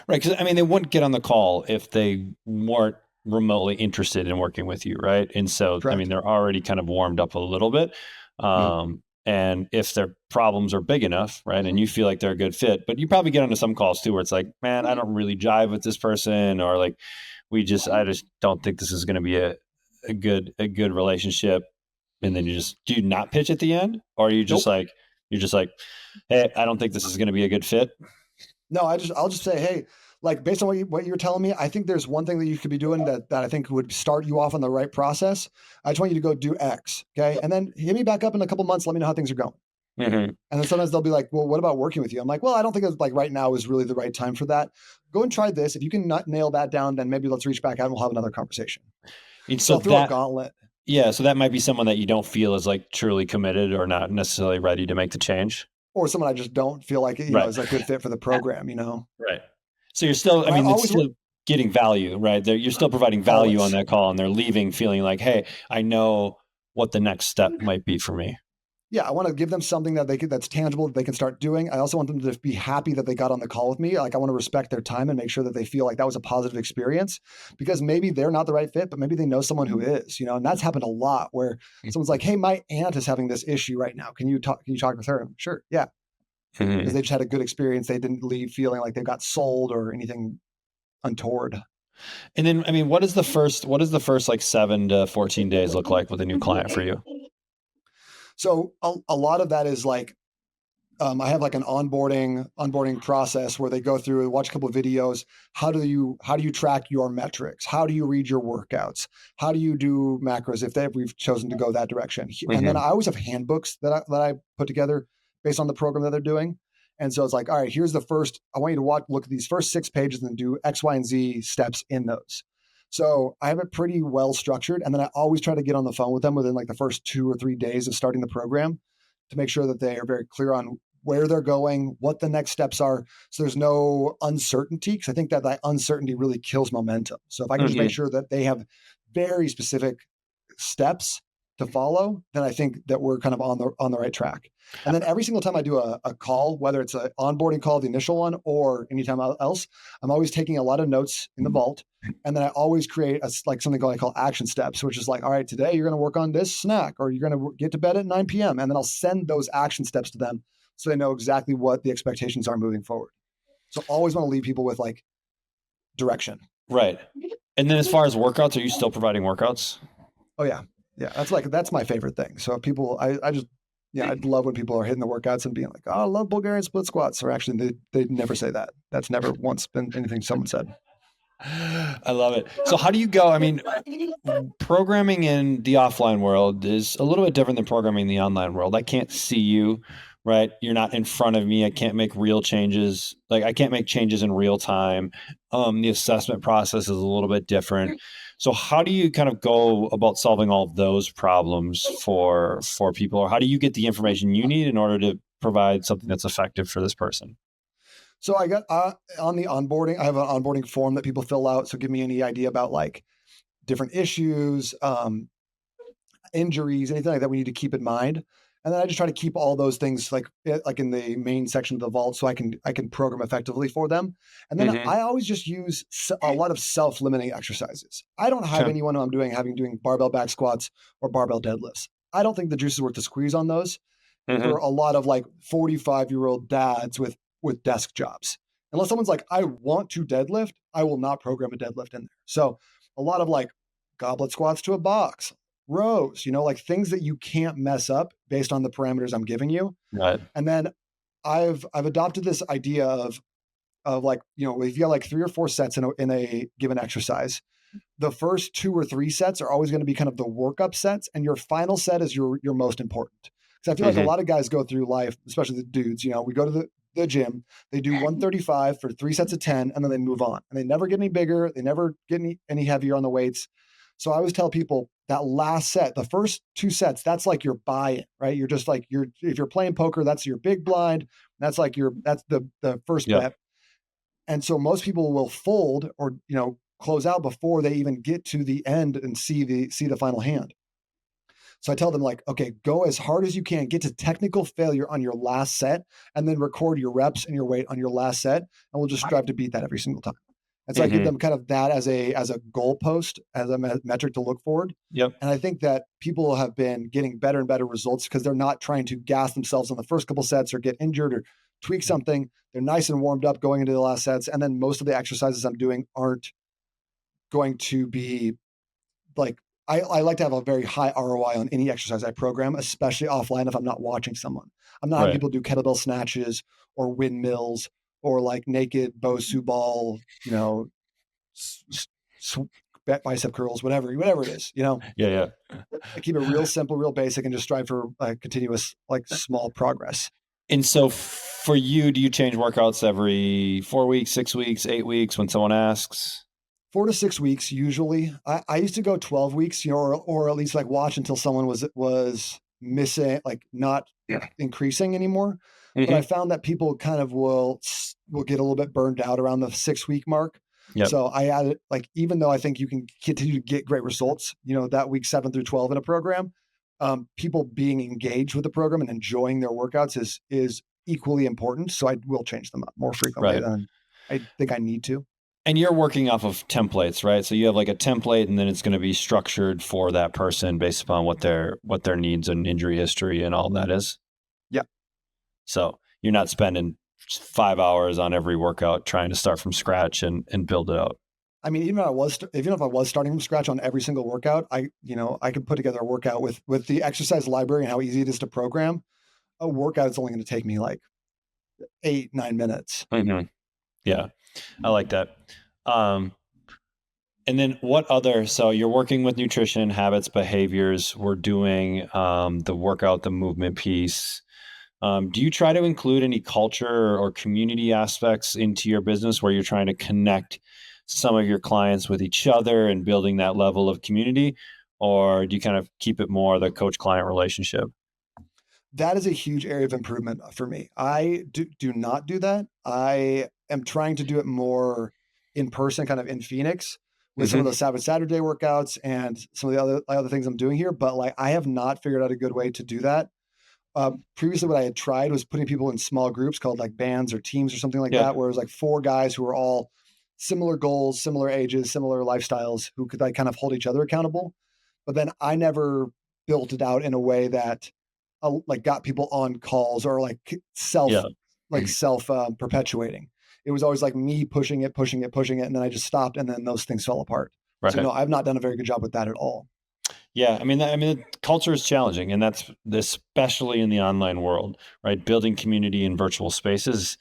Speaker 2: Right, because they wouldn't get on the call if they weren't remotely interested in working with you, right? And so,
Speaker 1: Correct.
Speaker 2: They're already kind of warmed up a little bit. And if their problems are big enough, right, and you feel like they're a good fit, but you probably get onto some calls too where it's like, man, I don't really jive with this person, or like, I just don't think this is going to be a good relationship. And then do you not pitch at the end, or are you just like, hey, I don't think this is going to be a good fit?
Speaker 1: No, I'll just say, hey, like based on what you're telling me, I think there's one thing that you could be doing that I think would start you off on the right process. I just want you to go do X. Okay. And then hit me back up in a couple months. Let me know how things are going. And then sometimes they'll be like, well, what about working with you? I'm like, well, I don't think it's like right now is really the right time for that. Go and try this. If you can not nail that down, then maybe let's reach back out and we'll have another conversation.
Speaker 2: And
Speaker 1: so throw a gauntlet.
Speaker 2: Yeah. So that might be someone that you don't feel is like truly committed or not necessarily ready to make the change.
Speaker 1: Or someone I just don't feel like, is a good fit for the program,
Speaker 2: Right. So you're still, it's still getting value, right? You're still providing value on that call, and they're leaving feeling like, hey, I know what the next step might be for me.
Speaker 1: Yeah, I want to give them something that's tangible that they can start doing. I also want them to be happy that they got on the call with me. Like I want to respect their time and make sure that they feel like that was a positive experience, because maybe they're not the right fit, but maybe they know someone who is, and that's happened a lot where someone's like, hey, my aunt is having this issue right now. Can you talk with her? Sure. Yeah. Because they just had a good experience. They didn't leave feeling like they got sold or anything untoward.
Speaker 2: And then, what does the first like 7 to 14 days look like with a new client for you?
Speaker 1: So a lot of that is like, I have like an onboarding process where they go through and watch a couple of videos. How do you track your metrics? How do you read your workouts? How do you do macros if we've chosen to go that direction? And then I always have handbooks that I put together based on the program that they're doing. And so it's like, all right, here's I want you to look at these first 6 pages and do X, Y, and Z steps in those. So I have it pretty well structured. And then I always try to get on the phone with them within like the first 2 or 3 days of starting the program to make sure that they are very clear on where they're going, what the next steps are. So there's no uncertainty, because I think that uncertainty really kills momentum. So if I can just make sure that they have very specific steps to follow, then I think that we're kind of on the right track. And then every single time I do a call, whether it's an onboarding call, the initial one, or anytime else, I'm always taking a lot of notes in the vault. And then I always create something I call action steps, which is like, all right, today you're going to work on this snack, or you're going to get to bed at 9 p.m. And then I'll send those action steps to them so they know exactly what the expectations are moving forward. So always want to leave people with like direction.
Speaker 2: Right. And then as far as workouts, are you still providing workouts?
Speaker 1: Oh yeah. Yeah. That's my favorite thing. So people, I'd love when people are hitting the workouts and being like, oh, I love Bulgarian split squats. Or actually they never say that. That's never once been anything someone said.
Speaker 2: I love it. So how do you go? I mean, programming in the offline world is a little bit different than programming in the online world. I can't see you, right? You're not in front of me. I can't make real changes. Like I can't make changes in real time. The assessment process is a little bit different. So how do you kind of go about solving all of those problems for people? Or how do you get the information you need in order to provide something that's effective for this person?
Speaker 1: So I got on the onboarding, I have an onboarding form that people fill out. So give me any idea about like different issues, injuries, anything like that we need to keep in mind. And then I just try to keep all those things like in the main section of the vault so I can program effectively for them. And then I always just use a lot of self-limiting exercises. I don't have anyone who I'm doing barbell back squats or barbell deadlifts. I don't think the juice is worth the squeeze on those for a lot of like 45-year-old dads with desk jobs. Unless someone's like, I want to deadlift, I will not program a deadlift in there. So a lot of like goblet squats to a box, rows, like things that you can't mess up based on the parameters I'm giving you.
Speaker 2: Right.
Speaker 1: And then I've adopted this idea of like, if you got like 3 or 4 sets in a given exercise, the first 2 or 3 sets are always going to be kind of the workup sets, and your final set is your most important. Because I feel like a lot of guys go through life, especially the dudes, we go to the gym, they do 135 for 3 sets of 10, and then they move on. And they never get any bigger. They never get any heavier on the weights. So I always tell people that last set, the first 2 sets, that's like your buy-in, right? You're just like, if you're playing poker, that's your big blind. That's like that's the first bet. And so most people will fold or, close out before they even get to the end and see the final hand. So I tell them like, okay, go as hard as you can, get to technical failure on your last set, and then record your reps and your weight on your last set. And we'll just strive to beat that every single time. And so I give them kind of that as a goalpost, as a metric to look forward.
Speaker 2: Yep.
Speaker 1: And I think that people have been getting better and better results because they're not trying to gas themselves on the first couple sets or get injured or tweak something. They're nice and warmed up going into the last sets. And then most of the exercises I'm doing aren't going to be like, I like to have a very high ROI on any exercise I program, especially offline if I'm not watching someone. I'm not having people do kettlebell snatches or windmills or like naked Bosu ball, bicep curls, whatever it is,
Speaker 2: Yeah.
Speaker 1: I keep it real simple, real basic, and just strive for continuous, like small progress.
Speaker 2: And so for you, do you change workouts every 4 weeks, 6 weeks, 8 weeks when someone asks?
Speaker 1: 4 to 6 weeks usually. I used to go 12 weeks, or at least like watch until someone was missing, like not increasing anymore. But I found that people kind of will get a little bit burned out around the 6-week mark.
Speaker 2: Yep.
Speaker 1: So I added, like, even though I think you can continue to get great results, that week 7 through 12 in a program, people being engaged with the program and enjoying their workouts is equally important. So I will change them up more frequently than I think I need to.
Speaker 2: And you're working off of templates, right? So you have like a template, and then it's going to be structured for that person based upon what their needs and injury history and all that is.
Speaker 1: Yeah.
Speaker 2: So you're not spending 5 hours on every workout trying to start from scratch and build it out.
Speaker 1: I mean, even if I was starting from scratch on every single workout, I could put together a workout with the exercise library and how easy it is to program. A workout is only going to take me like 8-9 minutes.
Speaker 2: Mm-hmm. Yeah, I like that. And then so you're working with nutrition, habits, behaviors. We're doing the workout, the movement piece. Do you try to include any culture or community aspects into your business where you're trying to connect some of your clients with each other and building that level of community? Or do you kind of keep it more the coach client relationship?
Speaker 1: That is a huge area of improvement for me. I do not do that. I am trying to do it more in person, kind of in Phoenix, with some of the Sabbath Saturday workouts and some of the other things I'm doing here. But like, I have not figured out a good way to do that. Previously, what I had tried was putting people in small groups called like bands or teams or something like that, where it was like 4 guys who were all similar goals, similar ages, similar lifestyles, who could like kind of hold each other accountable. But then I never built it out in a way that like got people on calls or like self perpetuating. It was always like me pushing it, and then I just stopped, and then those things fell apart.
Speaker 2: Right.
Speaker 1: So no, I've not done a very good job with that at all.
Speaker 2: Yeah, I mean, culture is challenging, and that's especially in the online world, right? Building community in virtual spaces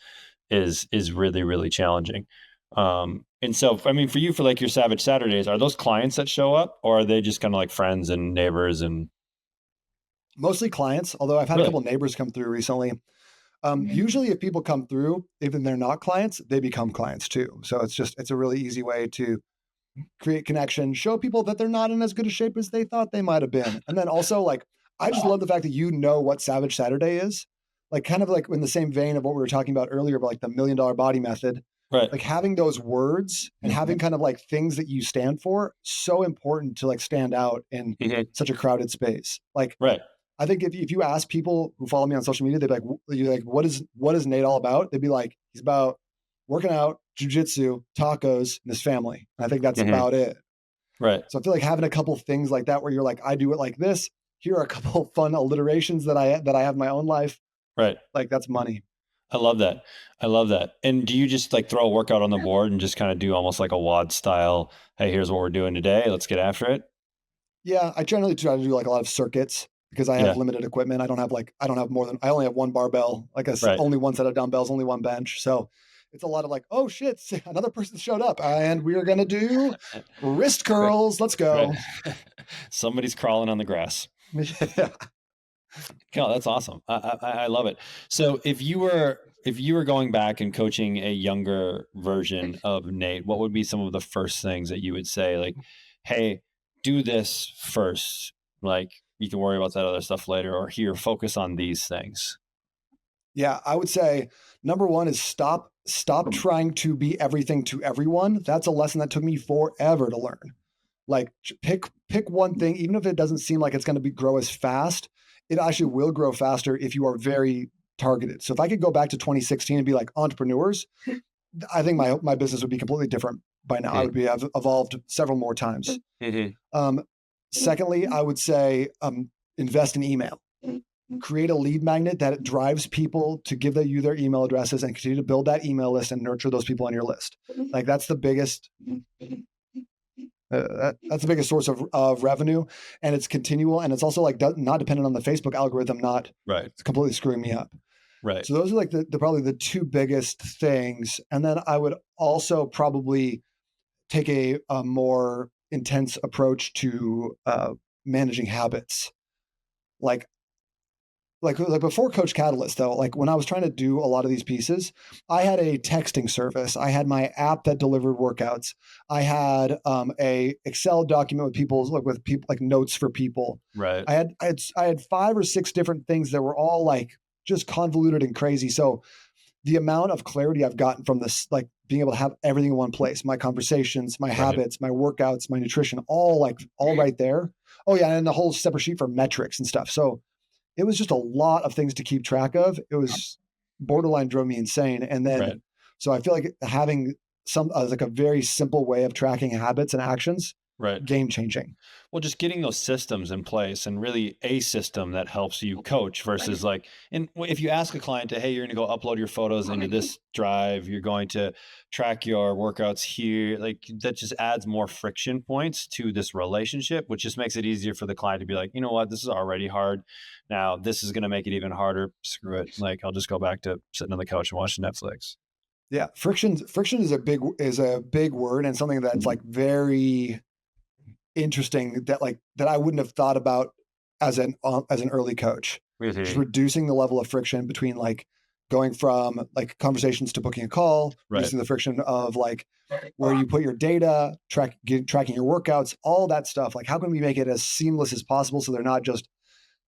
Speaker 2: is really, really challenging. And so, I mean, for you, for like your Savage Saturdays, are those clients that show up, or are they just kind of like friends and neighbors and?
Speaker 1: Mostly clients, although I've had a couple neighbors come through recently. Usually if people come through, even they're not clients, they become clients too. So it's a really easy way to create connection, show people that they're not in as good a shape as they thought they might have been. And then also like, I just love the fact that you know what Savage Saturday is. Like kind of like in the same vein of what we were talking about earlier about like the $1 Million Body Method.
Speaker 2: Right.
Speaker 1: Like having those words and having kind of like things that you stand for, so important to like stand out in such a crowded space. Like, I think if you ask people who follow me on social media, they'd be like, you're like, what is Nate all about? They'd be like, he's about working out, jujitsu, tacos, and his family. And I think that's about it.
Speaker 2: Right.
Speaker 1: So I feel like having a couple things like that where you're like, I do it like this. Here are a couple fun alliterations that I have in my own life.
Speaker 2: Right.
Speaker 1: Like that's money.
Speaker 2: I love that. I love that. And do you just like throw a workout on the board and just kind of do almost like a WOD style, hey, here's what we're doing today, let's get after it?
Speaker 1: Yeah, I generally try to do like a lot of circuits because I have limited equipment. I don't have I only have 1 barbell, like only 1 set of dumbbells, only 1 bench. So it's a lot of like, oh shit, another person showed up and we're going to do wrist curls. Let's go.
Speaker 2: Right. Somebody's crawling on the grass.
Speaker 1: Yeah.
Speaker 2: Oh, that's awesome. I love it. So if you were going back and coaching a younger version of Nate, what would be some of the first things that you would say? Like, hey, do this first. Like, you can worry about that other stuff later, or here, focus on these things.
Speaker 1: Yeah, I would say number 1 is stop trying to be everything to everyone. That's a lesson that took me forever to learn. Like pick one thing, even if it doesn't seem like it's going to grow as fast, it actually will grow faster if you are very targeted. So if I could go back to 2016 and be like entrepreneurs, I think my business would be completely different by now. I would have evolved several more times. Secondly, I would say invest in email. Create a lead magnet that drives people to give you their email addresses and continue to build that email list and nurture those people on your list. Like that's the biggest that's the biggest source of revenue, and it's continual, and it's also like not dependent on the Facebook algorithm not completely screwing me up.
Speaker 2: Right.
Speaker 1: So those are like the probably the 2 biggest things. And then I would also probably take a more intense approach to managing habits. Like before Coach Catalyst, though, like when I was trying to do a lot of these pieces, I had a texting service. I had my app that delivered workouts. I had a Excel document with people like notes for people.
Speaker 2: Right.
Speaker 1: I had 5 or 6 different things that were all like just convoluted and crazy. So the amount of clarity I've gotten from this, like being able to have everything in one place, my conversations, my habits, my workouts, my nutrition, all right there. Oh yeah, and the whole separate sheet for metrics and stuff. So it was just a lot of things to keep track of. It was borderline drove me insane. And then, so I feel like having like a very simple way of tracking habits and actions, game changing.
Speaker 2: Well, just getting those systems in place, and really a system that helps you coach versus like, and if you ask a client to, hey, you're going to go upload your photos into this drive, you're going to track your workouts here, like that just adds more friction points to this relationship, which just makes it easier for the client to be like, you know what, this is already hard. Now this is going to make it even harder. Screw it. Like, I'll just go back to sitting on the couch and watching Netflix.
Speaker 1: Yeah. Friction is a big word, and something that's like very interesting that I wouldn't have thought about as an early coach. Just reducing the level of friction between like going from like conversations to booking a call, reducing the friction of like where you put your data, tracking your workouts, all that stuff. Like, how can we make it as seamless as possible so they're not just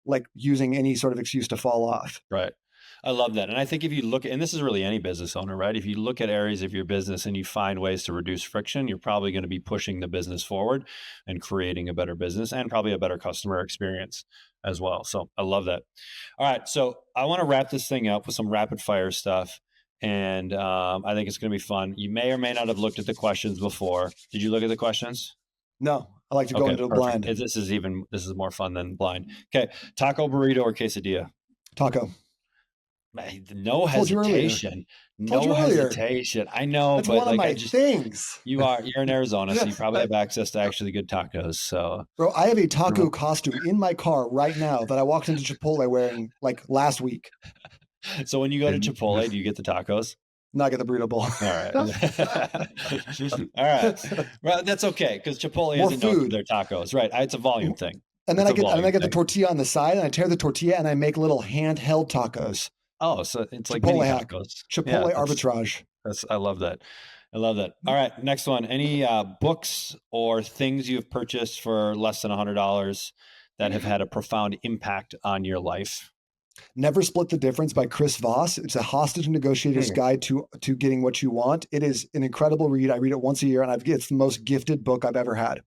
Speaker 1: like using any sort of excuse to fall off?
Speaker 2: Right. I love that. And I think if you look, and this is really any business owner, right? If you look at areas of your business and you find ways to reduce friction, you're probably going to be pushing the business forward and creating a better business and probably a better customer experience as well. So I love that. All right. So I want to wrap this thing up with some rapid fire stuff. And I think it's going to be fun. You may or may not have looked at the questions before. Did you look at the questions?
Speaker 1: No, I like to go into a blind.
Speaker 2: This is more fun than blind. Okay. Taco, burrito, or quesadilla?
Speaker 1: Taco.
Speaker 2: No hesitation. No hesitation. I know,
Speaker 1: that's
Speaker 2: but
Speaker 1: one of my things.
Speaker 2: You're in Arizona, so you probably have access to actually good tacos. So,
Speaker 1: bro, I have a taco costume in my car right now that I walked into Chipotle wearing like last week.
Speaker 2: So when you go to Chipotle, do you get the tacos?
Speaker 1: No, I get the burrito bowl.
Speaker 2: All right. All right. Well, that's okay because Chipotle isn't known for their tacos, right? It's a volume thing.
Speaker 1: And then I get the tortilla on the side, and I tear the tortilla, and I make little handheld tacos.
Speaker 2: Oh, so it's like
Speaker 1: Chipotle
Speaker 2: mini
Speaker 1: hack.
Speaker 2: tacos.
Speaker 1: Chipotle arbitrage.
Speaker 2: I love that. I love that. All right, next one. Any books or things you've purchased for less than $100 that have had a profound impact on your life?
Speaker 1: Never Split the Difference by Chris Voss. It's a hostage negotiator's guide to getting what you want. It is an incredible read. I read it once a year, and it's the most gifted book I've ever had.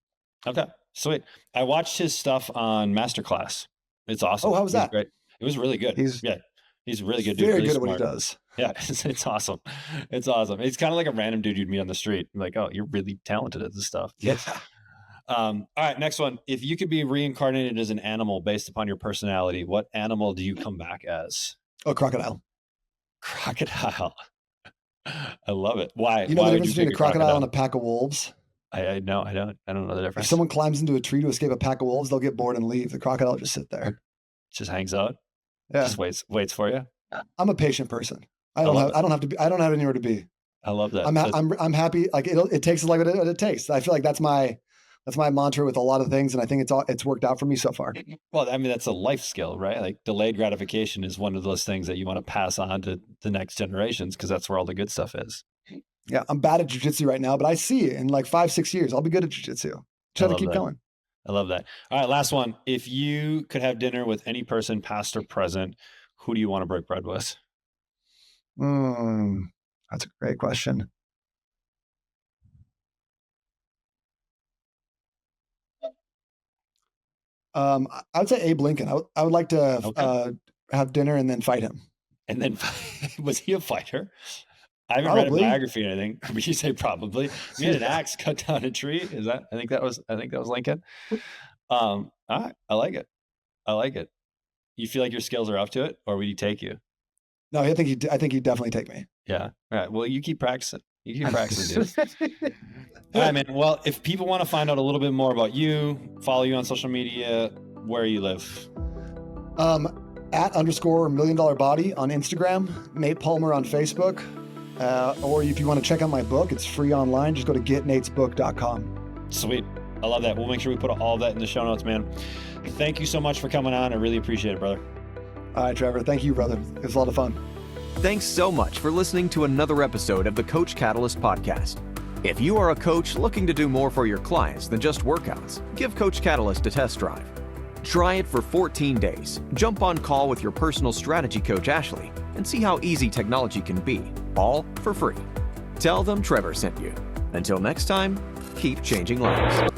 Speaker 2: Okay, sweet. I watched his stuff on Masterclass. It's awesome.
Speaker 1: Oh, how was that?
Speaker 2: Great. It was really good. He's a really good dude.
Speaker 1: Very
Speaker 2: really
Speaker 1: good
Speaker 2: smart.
Speaker 1: at what he does.
Speaker 2: Yeah, it's awesome. It's awesome. It's kind of like a random dude you'd meet on the street. Like, oh, you're really talented at this stuff.
Speaker 1: Yeah.
Speaker 2: All right, next one. If you could be reincarnated as an animal based upon your personality, what animal do you come back as?
Speaker 1: Oh, crocodile.
Speaker 2: Crocodile. I love it. Why?
Speaker 1: You know
Speaker 2: Why
Speaker 1: the
Speaker 2: would
Speaker 1: difference
Speaker 2: you
Speaker 1: between
Speaker 2: pick
Speaker 1: a crocodile and a pack of wolves?
Speaker 2: I know. I don't know the difference.
Speaker 1: If someone climbs into a tree to escape a pack of wolves, they'll get bored and leave. The crocodile just sit there.
Speaker 2: Just hangs out.
Speaker 1: Yeah.
Speaker 2: Just waits for you.
Speaker 1: I'm a patient person. I don't have anywhere to be.
Speaker 2: I love that.
Speaker 1: I'm happy. Like it takes like what it takes. I feel like that's my mantra with a lot of things, and I think it's worked out for me so far.
Speaker 2: Well, I mean, that's a life skill, right? Like delayed gratification is one of those things that you want to pass on to the next generations because that's where all the good stuff is.
Speaker 1: Yeah, I'm bad at jiu-jitsu right now, but I see it in like 5-6 years, I'll be good at jiu-jitsu. Try to keep going.
Speaker 2: I love that. All right, last one. If you could have dinner with any person, past or present, who do you want to break bread with?
Speaker 1: That's a great question. I would say Abe Lincoln. I would like to have dinner and then fight him.
Speaker 2: And then, was he a fighter? I haven't read a biography or anything, but you say probably. He had an axe, cut down a tree. I think that was Lincoln. All right, I like it. You feel like your skills are up to it, or would he take you?
Speaker 1: No, I think he'd definitely take me.
Speaker 2: Yeah. All right. Well, you keep practicing. Dude. All right, man. Well, if people want to find out a little bit more about you, follow you on social media, where you live.
Speaker 1: @_$1 million body on Instagram, Nate Palmer on Facebook. Or if you want to check out my book, it's free online. Just go to getnatesbook.com.
Speaker 2: Sweet. I love that. We'll make sure we put all that in the show notes, man. Thank you so much for coming on. I really appreciate it, brother.
Speaker 1: All right, Trevor. Thank you, brother. It was a lot of fun.
Speaker 11: Thanks so much for listening to another episode of the Coach Catalyst podcast. If you are a coach looking to do more for your clients than just workouts, give Coach Catalyst a test drive. Try it for 14 days. Jump on call with your personal strategy coach, Ashley, and see how easy technology can be, all for free. Tell them Trevor sent you. Until next time, keep changing lives.